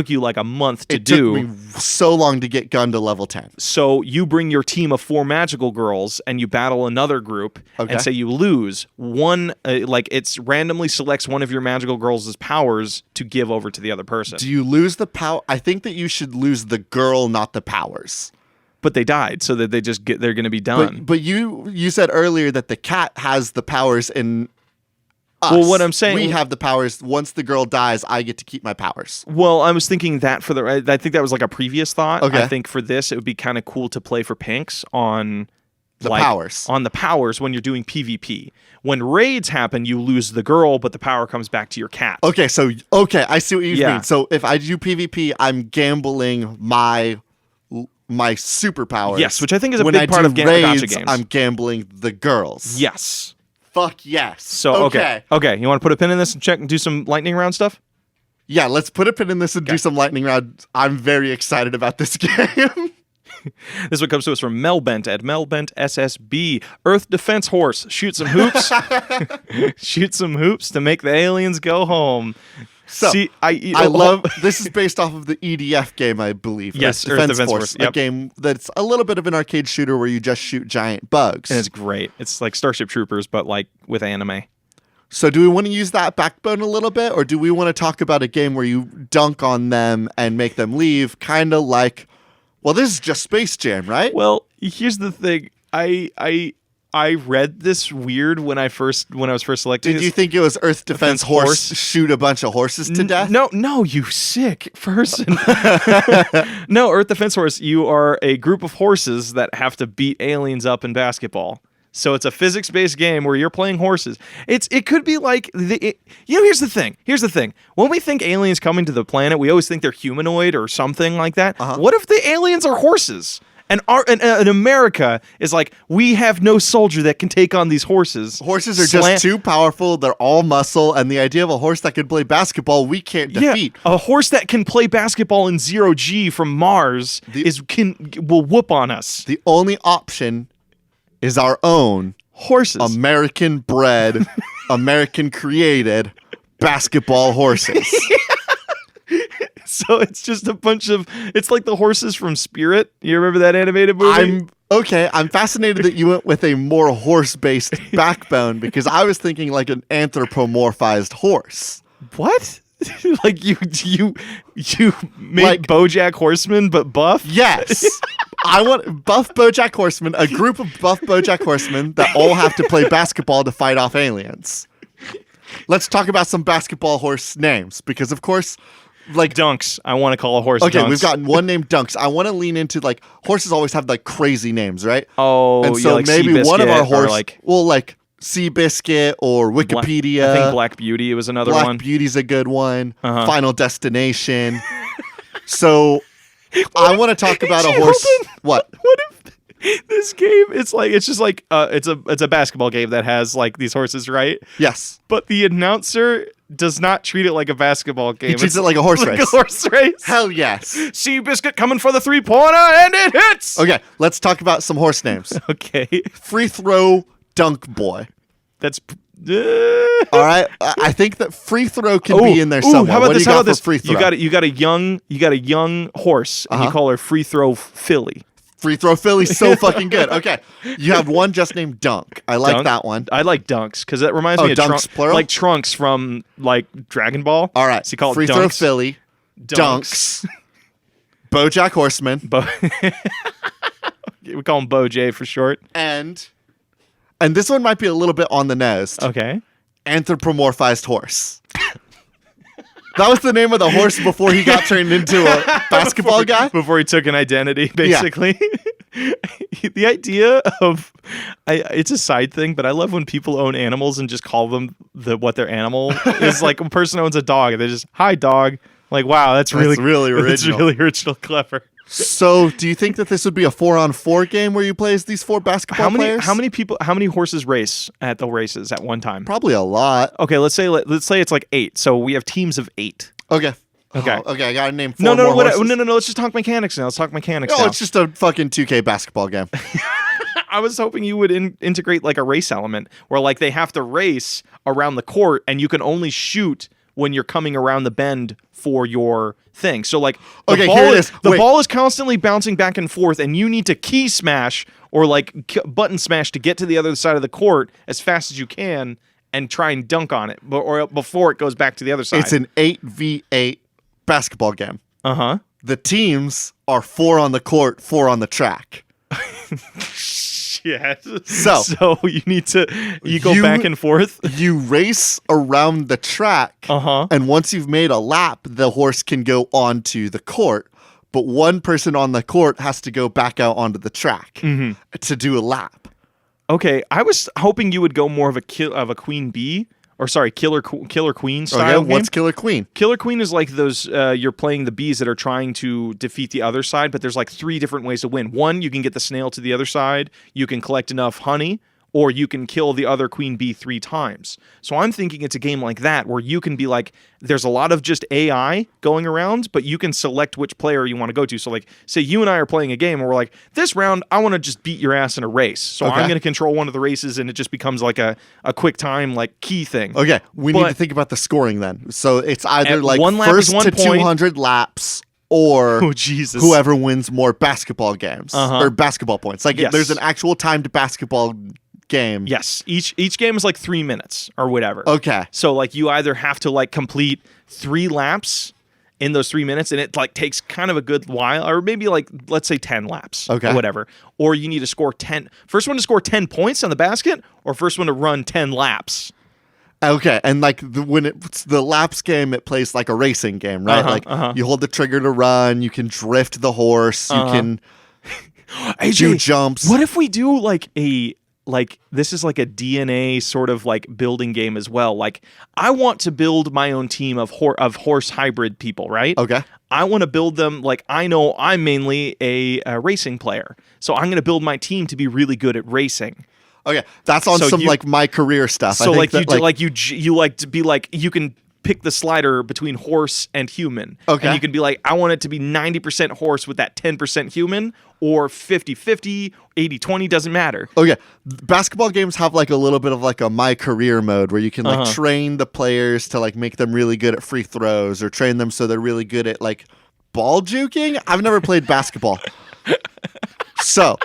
you like a month to do. It took me so long to get gun to level 10. So you bring your team of 4 magical girls and you battle another group, and say you lose one. It's randomly selects one of your magical girls' powers to give over to the other person. Do you lose the power? I think that you should lose the girl, not the powers. But they died, so that they're going to be done. But you said earlier that the cat has the powers in. Well, what I'm saying, we have the powers. Once the girl dies, I get to keep my powers. Well, I was thinking that I think that was like a previous thought. Okay. I think for this, it would be kind of cool to play for Pinks on the powers. On the powers when you're doing PvP. When raids happen, you lose the girl, but the power comes back to your cat. Okay, I see what you mean. So if I do PvP, I'm gambling my superpowers. Yes, which I think is a big part of gacha games. I'm gambling the girls. Yes. Fuck yes. So okay. You want to put a pin in this and check and do some lightning round stuff? Yeah, let's put a pin in this and do some lightning round. I'm very excited about this game. This one comes to us from Melbent at Melbent SSB. Earth Defense Horse. Shoot some hoops. Shoot some hoops to make the aliens go home. So, I love this is based off of the EDF game, I believe. Yes, Earth Defense Force. A game that's a little bit of an arcade shooter where you just shoot giant bugs. And it's great. It's like Starship Troopers, but like with anime. So do we want to use that backbone a little bit, or do we want to talk about a game where you dunk on them and make them leave? Kind of like, well, this is just Space Jam, right? Well, here's the thing. I read this weird when I was first selected. Did you think it was Earth Defense Horse shoot a bunch of horses to death? No, you sick person. No, Earth Defense Horse, you are a group of horses that have to beat aliens up in basketball. So it's a physics-based game where you're playing horses. It could be like here's the thing. When we think aliens coming to the planet, we always think they're humanoid or something like that. What if the aliens are horses? And America is like, we have no soldier that can take on these horses. Horses are just too powerful. They're all muscle. And the idea of a horse that can play basketball, we can't defeat. A horse that can play basketball in 0G from Mars will whoop on us. The only option is our own Horses. American bred, American created basketball horses. So it's just a bunch of, it's like the horses from Spirit. You remember that animated movie? I'm fascinated that you went with a more horse-based backbone because I was thinking like an anthropomorphized horse. What? Like you make Like- BoJack Horseman but buff? Yes. I want buff BoJack Horseman, a group of buff BoJack Horsemen that all have to play basketball to fight off aliens. Let's talk about some basketball horse names because, of course, like Dunks. I want to call a horse okay, Dunks. we've got one named Dunks. I want to lean into like horses always have like crazy names, right? Oh, and so like maybe one of our Seabiscuit or horse, like like Seabiscuit or Wikipedia. I think Black Beauty was another Black one. Beauty's a good one. Uh-huh. Final Destination. So I want to talk about a Hold horse. on. What? What if this game? It's a basketball game that has like these horses, right? Yes. But the announcer does not treat it like a basketball game. He treats it like a horse race. Like a horse race. Hell yes. Seabiscuit coming for the 3-pointer and it hits. Okay, let's talk about some horse names. Okay. Free throw dunk boy. That's. All right, I think that free throw can be in there somewhere. How about what this? do you How got about this? for free throw? You got a young horse, and you call her Free Throw Philly. Free throw Philly's so fucking good. Okay, you have one just named Dunk. I like that one. I like Dunks because that reminds me of Dunks, plural? like Trunks from like Dragon Ball. All right, so you call free it throw Dunks. Philly, Dunks, BoJack Horseman, we call him Bo J for short. and this one might be a little bit on the nose. Okay. Anthropomorphized horse. That was the name of the horse before he got turned into a basketball guy. Before he took an identity, basically. The idea of it's a side thing, but I love when people own animals and just call them what their animal is. Like a person owns a dog and they just, hi dog. Like, wow, that's really original. That's really original, clever. So, do you think that this would be a 4-on-4 game where you play as these 4 basketball players? How many horses race at the races at one time? Probably a lot. Okay, let's say it's like 8. So we have teams of 8. Okay. Okay. Oh, okay, I gotta name 4 No, more horses. no. Let's just talk mechanics now. Let's talk mechanics now. It's just a fucking 2K basketball game. I was hoping you would integrate like a race element where like they have to race around the court and you can only shoot when you're coming around the bend for your thing. So like the ball is constantly bouncing back and forth and you need to key smash or like button smash to get to the other side of the court as fast as you can and try and dunk on it or before it goes back to the other side. It's an 8v8 basketball game. Uh-huh. The teams are 4 on the court, 4 on the track. Yeah. So you need to go back and forth. You race around the track, and once you've made a lap, the horse can go onto the court. But one person on the court has to go back out onto the track to do a lap. Okay, I was hoping you would go more of a queen bee. Or sorry, killer queen style game. What's killer queen? Killer queen is like those you're playing the bees that are trying to defeat the other side, but there's like 3 different ways to win. One, you can get the snail to the other side, you can collect enough honey, or you can kill the other queen bee 3 times. So I'm thinking it's a game like that where you can be like, there's a lot of just AI going around, but you can select which player you want to go to. So like, say you and I are playing a game and we're like, this round, I want to just beat your ass in a race. So I'm going to control one of the races and it just becomes like a quick time, like key thing. Okay, we need to think about the scoring then. So it's either like one lap first is 1 to point. 200 laps or whoever wins more basketball games or basketball points. Like there's an actual timed basketball game. Yes. Each game is like 3 minutes or whatever. Okay. So like you either have to like complete 3 laps in those 3 minutes and it like takes kind of a good while, or maybe like let's say 10 laps or whatever. Or you need to score 10. First one to score 10 points on the basket or first one to run 10 laps. Okay, and like when it's the laps game, it plays like a racing game, right? You hold the trigger to run, you can drift the horse, you can do jumps. What if we do like this is like a DNA sort of like building game as well. Like I want to build my own team of horse hybrid people, right? Okay. I want to build them like I know I'm mainly a racing player. So I'm going to build my team to be really good at racing. Okay. That's on like my career stuff. So like you like to be like you can pick the slider between horse and human. Okay. And you can be like, I want it to be 90% horse with that 10% human, or 50-50, 80-20, doesn't matter. Okay. Basketball games have like a little bit of like a my career mode where you can like train the players to like make them really good at free throws, or train them so they're really good at like ball juking. I've never played basketball. So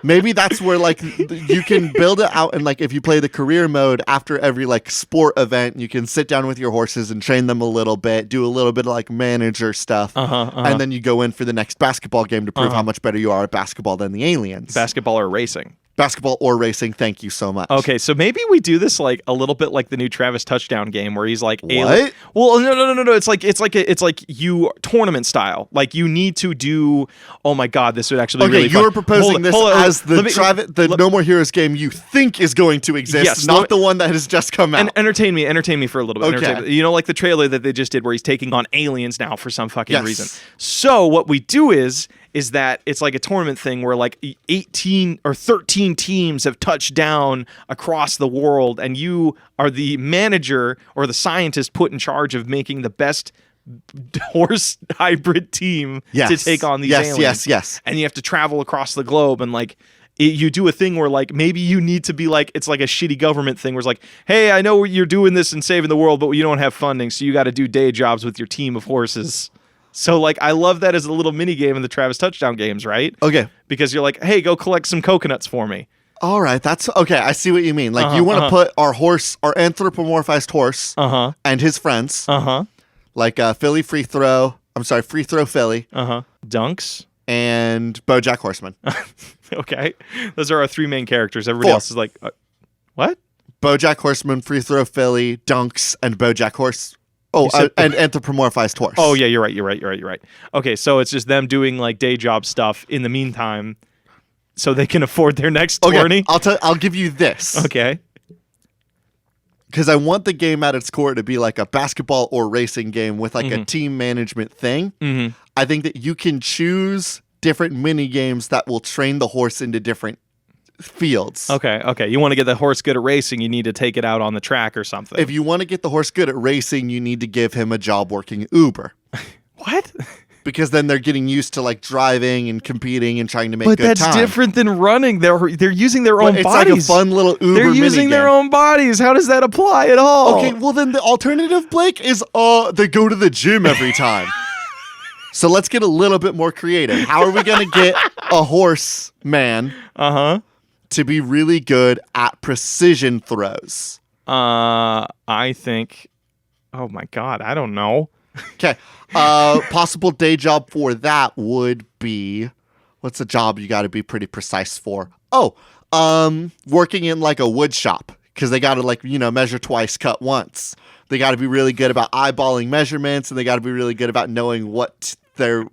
maybe that's where like you can build it out, and like if you play the career mode after every like sport event, you can sit down with your horses and train them a little bit, do a little bit of like manager stuff, and then you go in for the next basketball game to prove how much better you are at basketball than the aliens. Basketball or racing. Basketball or racing, thank you so much. Okay, so maybe we do this like a little bit like the new Travis Touchdown game, where he's like, what? Well, no. It's like you tournament style. Like you need to do. Oh my God, this would actually be really fun. You're proposing this as the No More Heroes game you think is going to exist, yes, not the one that has just come out. And entertain me for a little bit. Okay. You know, like the trailer that they just did, where he's taking on aliens now for some fucking reason. So what we do is that it's like a tournament thing where like 18 or 13 teams have touched down across the world, and you are the manager or the scientist put in charge of making the best horse hybrid team to take on these aliens. Yes. And you have to travel across the globe, and like you do a thing where like maybe you need to be like, it's like a shitty government thing where it's like, hey, I know you're doing this and saving the world, but you don't have funding, so you got to do day jobs with your team of horses. So, like, I love that as a little mini game in the Travis Touchdown games, right? Okay. Because you're like, hey, go collect some coconuts for me. All right, that's okay. I see what you mean. Like, you want to put our anthropomorphized horse, and his friends, like Philly Free Throw Philly, Dunks, and BoJack Horseman. Okay, those are our three main characters. Everybody else is like, what? BoJack Horseman, Free Throw Philly, Dunks, and BoJack Horse. Oh, and anthropomorphized horse. Oh yeah, you're right. Okay, so it's just them doing like day job stuff in the meantime, so they can afford their next tourney. I'll give you this. Okay. Because I want the game at its core to be like a basketball or racing game with like a team management thing. I think that you can choose different mini games that will train the horse into different fields. Okay. You want to get the horse good at racing, you need to take it out on the track or something. If you want to get the horse good at racing, you need to give him a job working at Uber. What? Because then they're getting used to like driving and competing and trying to make good time. But that's different than running. They're using their own bodies. It's like a fun little Uber They're using their own bodies. How does that apply at all? Okay, well then the alternative, Blake, is they go to the gym every time. So let's get a little bit more creative. How are we going to get a horse man to be really good at precision throws? I think, oh my God, I don't know. Okay. Possible day job for that would be, what's a job you got to be pretty precise for? Working in like a wood shop, because they got to like, measure twice, cut once. They got to be really good about eyeballing measurements, and they got to be really good about knowing what their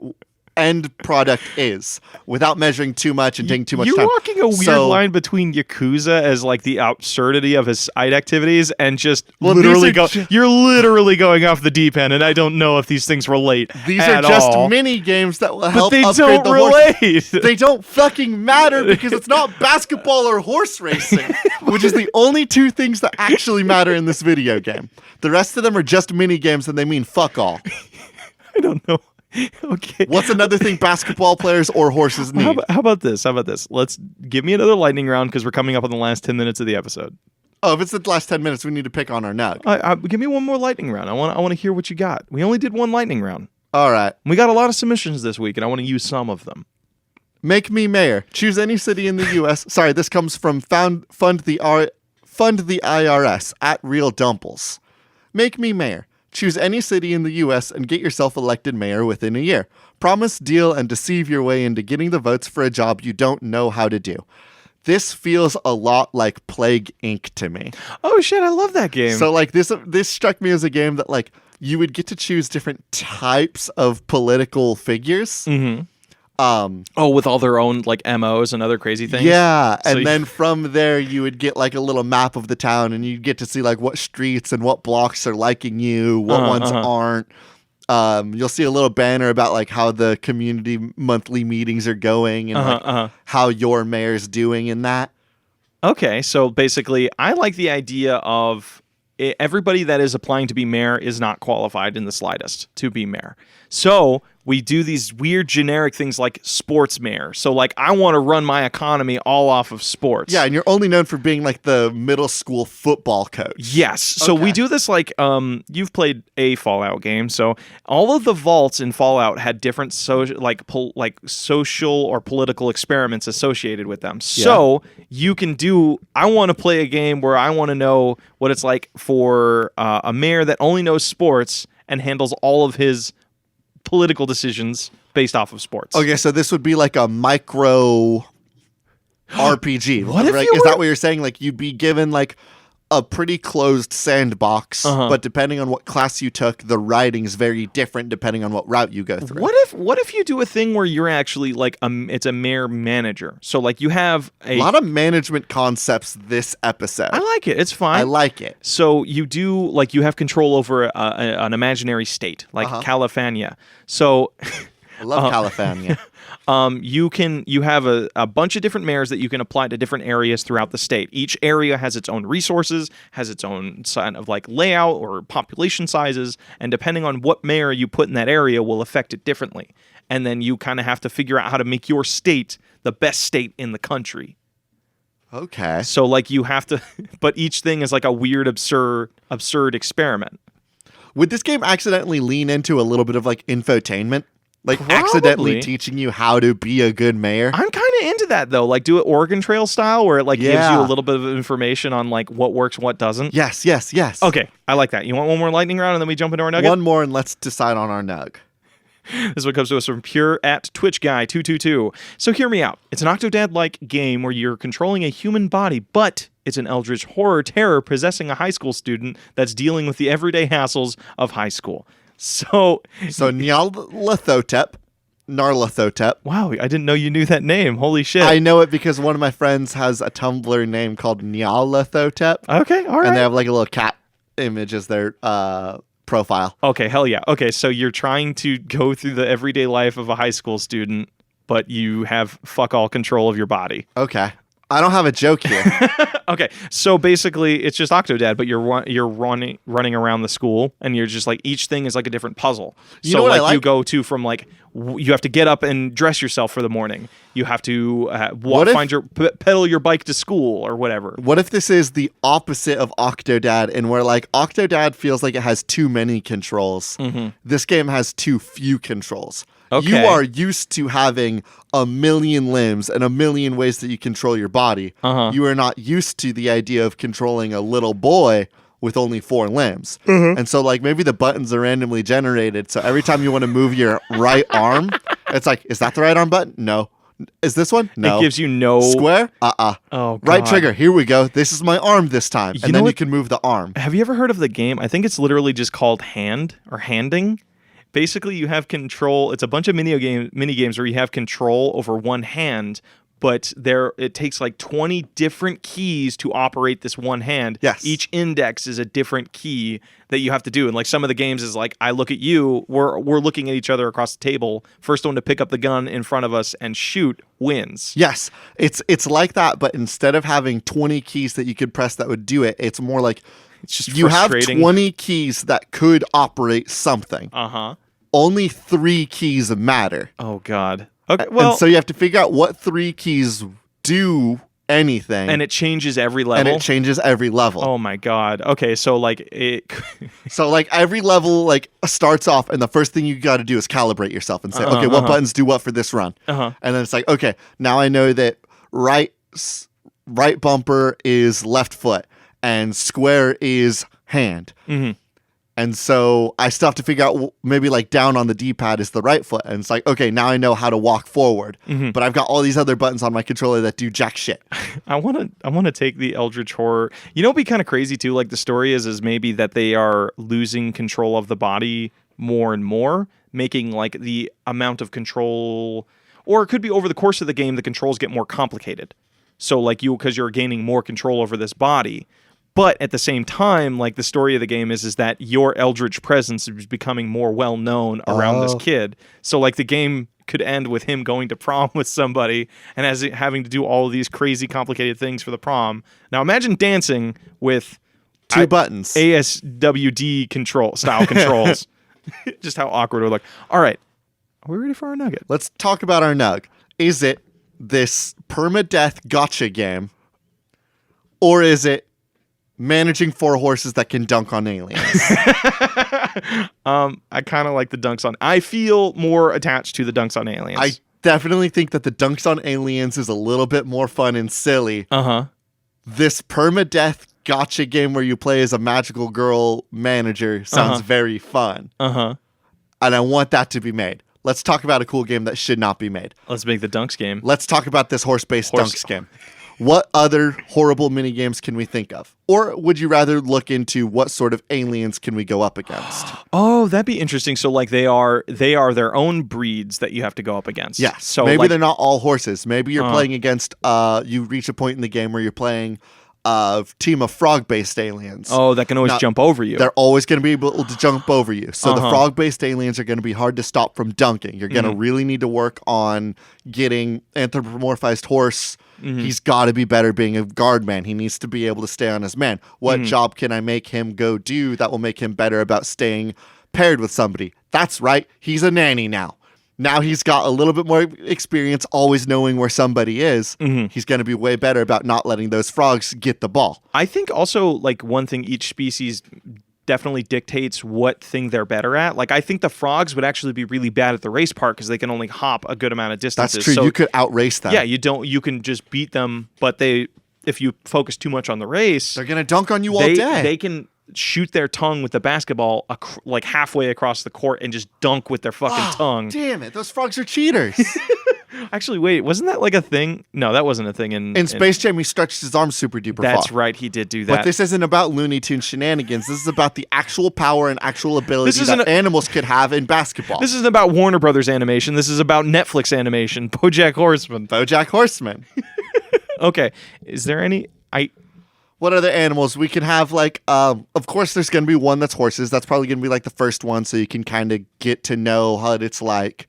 end product is without measuring too much and taking too much time. You're walking a weird line between Yakuza as like the absurdity of his side activities and just you're literally going off the deep end, and I don't know if these things relate. These are just mini games that will help upgrade the horse. They don't fucking matter because it's not basketball or horse racing, which is the only two things that actually matter in this video game. The rest of them are just mini games, and they mean fuck all. I don't know. Okay. What's another thing basketball players or horses need? How about this? Let's give me another lightning round, because we're coming up on the last 10 minutes of the episode. Oh, if it's the last 10 minutes, we need to pick on our nug. Give me one more lightning round. I want to hear what you got. We only did one lightning round. All right. We got a lot of submissions this week, and I want to use some of them. Make me mayor. Choose any city in the U.S. Sorry, this comes from Fund the IRS at Real Dumples. Make me mayor. Choose any city in the U.S. and get yourself elected mayor within a year. Promise, deal, and deceive your way into getting the votes for a job you don't know how to do. This feels a lot like Plague Inc. to me. Oh shit, I love that game. So like this struck me as a game that like you would get to choose different types of political figures. With all their own like MOs and other crazy things. Yeah, and then from there you would get like a little map of the town, and you'd get to see like what streets and what blocks are liking you, what ones aren't. You'll see a little banner about like how the community monthly meetings are going and how your mayor's doing in that. Okay, so basically I like the idea of everybody that is applying to be mayor is not qualified in the slightest to be mayor. So we do these weird generic things like sports mayor. So like I want to run my economy all off of sports. Yeah, and you're only known for being like the middle school football coach. Yes. So we do this like you've played a Fallout game. So all of the vaults in Fallout had different social or political experiments associated with them. So you can do I want to play a game where I want to know what it's like for a mayor that only knows sports and handles all of his political decisions based off of sports. Okay, so this would be like a micro RPG. What if right? Is that what you're saying? Like you'd be given like a pretty closed sandbox, but depending on what class you took, the writing's very different depending on what route you go through. What if you do a thing where you're actually like it's a mayor manager? So like you have a lot of management concepts this episode. I like it. It's fine. I like it. So you do like you have control over an imaginary state like California. So I love California. You have a bunch of different mayors that you can apply to different areas throughout the state. Each area has its own resources, has its own kind of like layout or population sizes, and depending on what mayor you put in that area will affect it differently. And then you kind of have to figure out how to make your state the best state in the country. Okay. So like you have to, but each thing is like a weird, absurd experiment. Would this game accidentally lean into a little bit of like infotainment? Like Probably. Accidentally teaching you how to be a good mayor? I'm kind of into that though. Like do it Oregon Trail style where it like gives you a little bit of information on like what works, what doesn't. Yes. Okay, I like that. You want one more lightning round and then we jump into our nugget? One more and let's decide on our nug. This one comes to us from Pure at Twitch Guy 222. So hear me out. It's an Octodad-like game where you're controlling a human body, but it's an eldritch horror terror possessing a high school student that's dealing with the everyday hassles of high school. So Nyarlathotep. Wow, I didn't know you knew that name. Holy shit. I know it because one of my friends has a Tumblr name called Nyarlathotep. Okay, all right. And they have like a little cat image as their profile. Okay, hell yeah. Okay, so you're trying to go through the everyday life of a high school student, but you have fuck all control of your body. Okay. I don't have a joke here. Okay, so basically it's just Octodad, but you're running around the school, and you're just like each thing is like a different puzzle. You know what I like? You go to from like you have to get up and dress yourself for the morning. You have to pedal your bike to school or whatever. What if this is the opposite of Octodad, and where like Octodad feels like it has too many controls? This game has too few controls. Okay. You are used to having a million limbs and a million ways that you control your body. You are not used to the idea of controlling a little boy with only 4 limbs. And so like maybe the buttons are randomly generated. So every time you want to move your right arm, it's like, is that the right arm button? No. Is this one? No. It gives you no... Square? Oh, God. Right trigger. Here we go. This is my arm this time. And then you can move the arm. Have you ever heard of the game? I think it's literally just called Hand or Handing. Basically, you have control. It's a bunch of mini games where you have control over one hand, but it takes like 20 different keys to operate this one hand. Yes. Each index is a different key that you have to do. And like some of the games is like, I look at you, we're looking at each other across the table. First one to pick up the gun in front of us and shoot wins. Yes. It's like that, but instead of having 20 keys that you could press that would do it, it's more like it's just you have 20 keys that could operate something. Only 3 keys matter. Oh, God. Okay, well... And so you have to figure out what 3 keys do anything. And it changes every level? Oh, my God. Okay, so, like, it... So, like, every level, like, starts off, and the first thing you got to do is calibrate yourself and say, okay, what buttons do what for this run? And then it's like, okay, now I know that right bumper is left foot, and square is hand. And so I still have to figure out maybe like down on the D-pad is the right foot. And it's like, okay, now I know how to walk forward. But I've got all these other buttons on my controller that do jack shit. I want to take the Eldritch Horror. You know, it'd be kind of crazy too. Like the story is maybe that they are losing control of the body more and more, making like the amount of control, or it could be over the course of the game, the controls get more complicated. So like because you're gaining more control over this body. But at the same time, like the story of the game is that your eldritch presence is becoming more well known around this kid. So like the game could end with him going to prom with somebody and having to do all of these crazy complicated things for the prom. Now imagine dancing with Two buttons. ASWD style controls. Just how awkward it would look. All right. Are we ready for our nugget? Let's talk about our nug. Is it this permadeath gotcha game? Or is it managing 4 horses that can dunk on aliens? I kind of like the dunks on. I feel more attached to the dunks on aliens. I definitely think that the dunks on aliens is a little bit more fun and silly. This permadeath gotcha game where you play as a magical girl manager sounds very fun. And I want that to be made. Let's talk about a cool game that should not be made. Let's make the dunks game. Let's talk about this horse-based dunks game. What other horrible mini games can we think of? Or would you rather look into what sort of aliens can we go up against? Oh, that'd be interesting. So like they are their own breeds that you have to go up against. Yeah. So maybe they're not all horses. Maybe you're playing against you reach a point in the game where you're playing a team of frog-based aliens. Oh, that can always jump over you. They're always going to be able to jump over you. So the frog-based aliens are going to be hard to stop from dunking. You're going to really need to work on getting anthropomorphized horse. He's got to be better being a guard man. He needs to be able to stay on his man. What job can I make him go do that will make him better about staying paired with somebody? That's right. He's a nanny now. Now he's got a little bit more experience always knowing where somebody is. He's going to be way better about not letting those frogs get the ball. I think also like one thing each species definitely dictates what thing they're better at. Like I think the frogs would actually be really bad at the race part because they can only hop a good amount of distances. That's true. So, you could outrace them. Yeah, you can just beat them, but if you focus too much on the race, they're going to dunk on you all day. They can shoot their tongue with the basketball like halfway across the court and just dunk with their fucking tongue. Damn it. Those frogs are cheaters. Actually, wait, wasn't that like a thing? No, that wasn't a thing in Space Jam. He stretched his arm super duper far. That's right, he did do that. But this isn't about Looney Tunes shenanigans. This is about the actual power and actual ability that animals could have in basketball. This isn't about Warner Brothers animation. This is about Netflix animation. BoJack Horseman. BoJack Horseman. Okay, is there any? What other animals we can have? Like, of course, there's going to be one that's horses. That's probably going to be like the first one, so you can kind of get to know what it's like.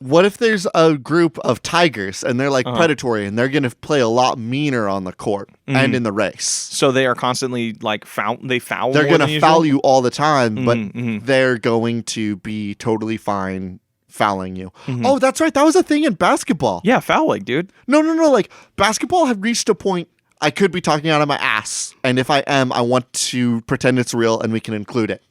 What if there's a group of tigers and they're like predatory and they're going to play a lot meaner on the court and in the race? So they are constantly like foul. They're going to foul you all the time, but they're going to be totally fine fouling you. Oh, that's right. That was a thing in basketball. Yeah, fouling, dude. No. Like basketball had reached a point. I could be talking out of my ass, and if I am, I want to pretend it's real and we can include it.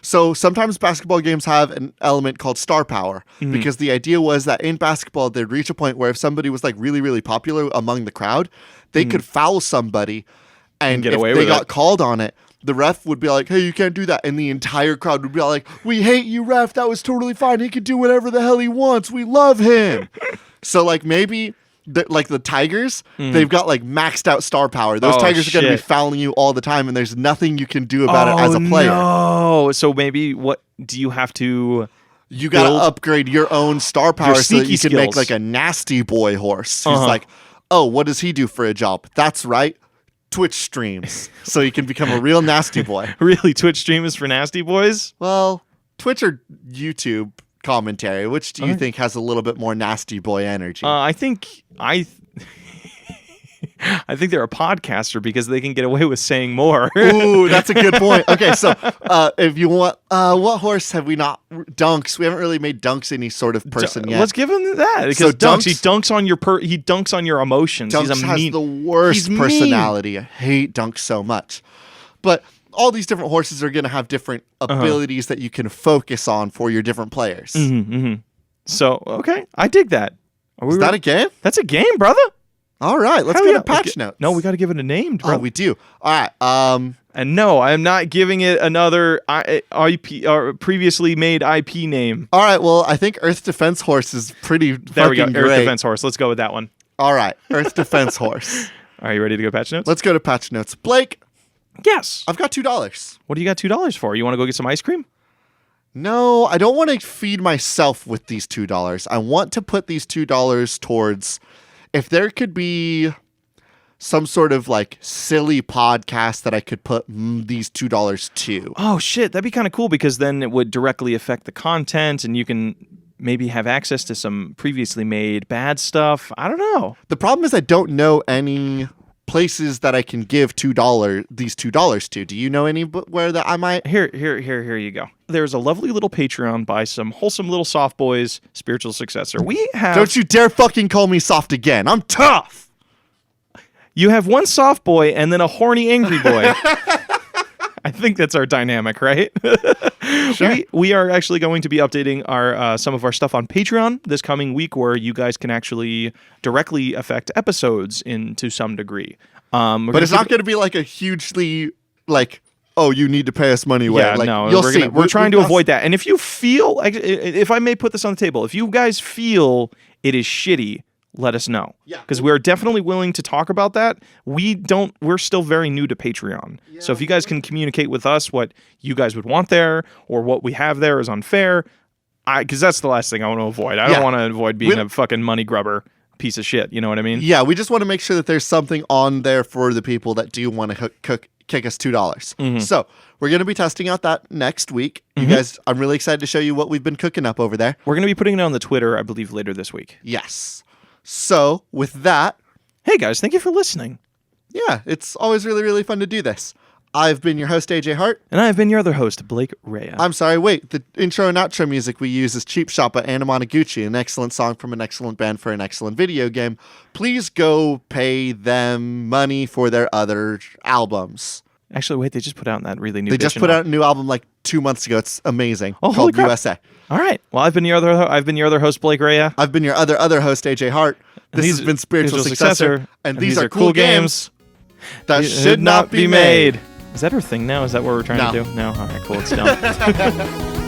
So sometimes basketball games have an element called star power because the idea was that in basketball, they'd reach a point where if somebody was like really, really popular among the crowd, they could foul somebody, and if they got called on it, the ref would be like, hey, you can't do that. And the entire crowd would be like, we hate you, ref. That was totally fine. He can do whatever the hell he wants. We love him. So like maybe... like the tigers, they've got like maxed out star power. Those tigers are going to be fouling you all the time, and there's nothing you can do about it as a player. No. So maybe what do you have to? You got to upgrade your own star power so that you can make like a nasty boy horse. Who's like, oh, what does he do for a job? That's right, Twitch streams, so you can become a real nasty boy. Really, Twitch stream is for nasty boys? Well, Twitch or YouTube commentary. Which do you think has a little bit more nasty boy energy? I think they're a podcaster because they can get away with saying more. Ooh, that's a good point. Okay, so if you want, what horse have we not dunks? We haven't really made dunks any sort of person yet. Let's give him that because dunks. He dunks on your he dunks on your emotions. Dunks has the worst personality. I hate dunks so much, but. All these different horses are going to have different abilities that you can focus on for your different players. So, okay. I dig that. Is that a game? That's a game, brother. All right. Let's go to patch notes. No, we got to give it a name, bro. Oh, we do. All right. And no, I am not giving it another IP or previously made IP name. All right. Well, I think Earth Defense Horse is pretty there we go. Great. Earth Defense Horse. Let's go with that one. All right. Earth Defense Horse. Are you ready to go patch notes? Let's go to patch notes. Blake. Yes. I've got $2. What do you got $2 for? You want to go get some ice cream? No, I don't want to feed myself with these $2. I want to put these $2 towards if there could be some sort of like silly podcast that I could put these $2 to. Oh, shit. That'd be kind of cool because then it would directly affect the content and you can maybe have access to some previously made bad stuff. I don't know. The problem is I don't know any places that I can give these $2 to. Do you know anywhere that I might? Here you go. There's a lovely little Patreon by some wholesome little soft boys, Spiritual Successor. We have. Don't you dare fucking call me soft again. I'm tough. You have one soft boy and then a horny angry boy. I think that's our dynamic, right? Sure. We are actually going to be updating our some of our stuff on Patreon this coming week, where you guys can actually directly affect episodes to some degree. But it's not going to be like a hugely like, oh, you need to pay us money way. Yeah, like, no, you'll see. We're trying to avoid that. And if you feel, if I may put this on the table, if you guys feel it is shitty, let us know. Yeah. Because we're definitely willing to talk about that. We're still very new to Patreon. Yeah. So if you guys can communicate with us what you guys would want there, or what we have there is unfair, because that's the last thing I want to avoid. I don't want to avoid being a fucking money grubber piece of shit. You know what I mean? Yeah, we just want to make sure that there's something on there for the people that do want to kick us $2. Mm-hmm. So we're going to be testing out that next week. You guys, I'm really excited to show you what we've been cooking up over there. We're going to be putting it on the Twitter, I believe, later this week. Yes. So, with that... Hey, guys, thank you for listening. Yeah, it's always really, really fun to do this. I've been your host, AJ Hart. And I've been your other host, Blake Rea. I'm sorry, wait. The intro and outro music we use is Cheap Shop by Anamanaguchi, an excellent song from an excellent band for an excellent video game. Please go pay them money for their other albums. Actually, wait, they just put out that really new They just put out a new album like 2 months ago. It's amazing. Oh, called USA. All right. Well, I've been your other host, Blake Rea. I've been your other host, AJ Hart. This has been Spiritual Successor. And these are cool games that should not be made. Is that her thing now? Is that what we're trying to do? No? All right, cool. It's done.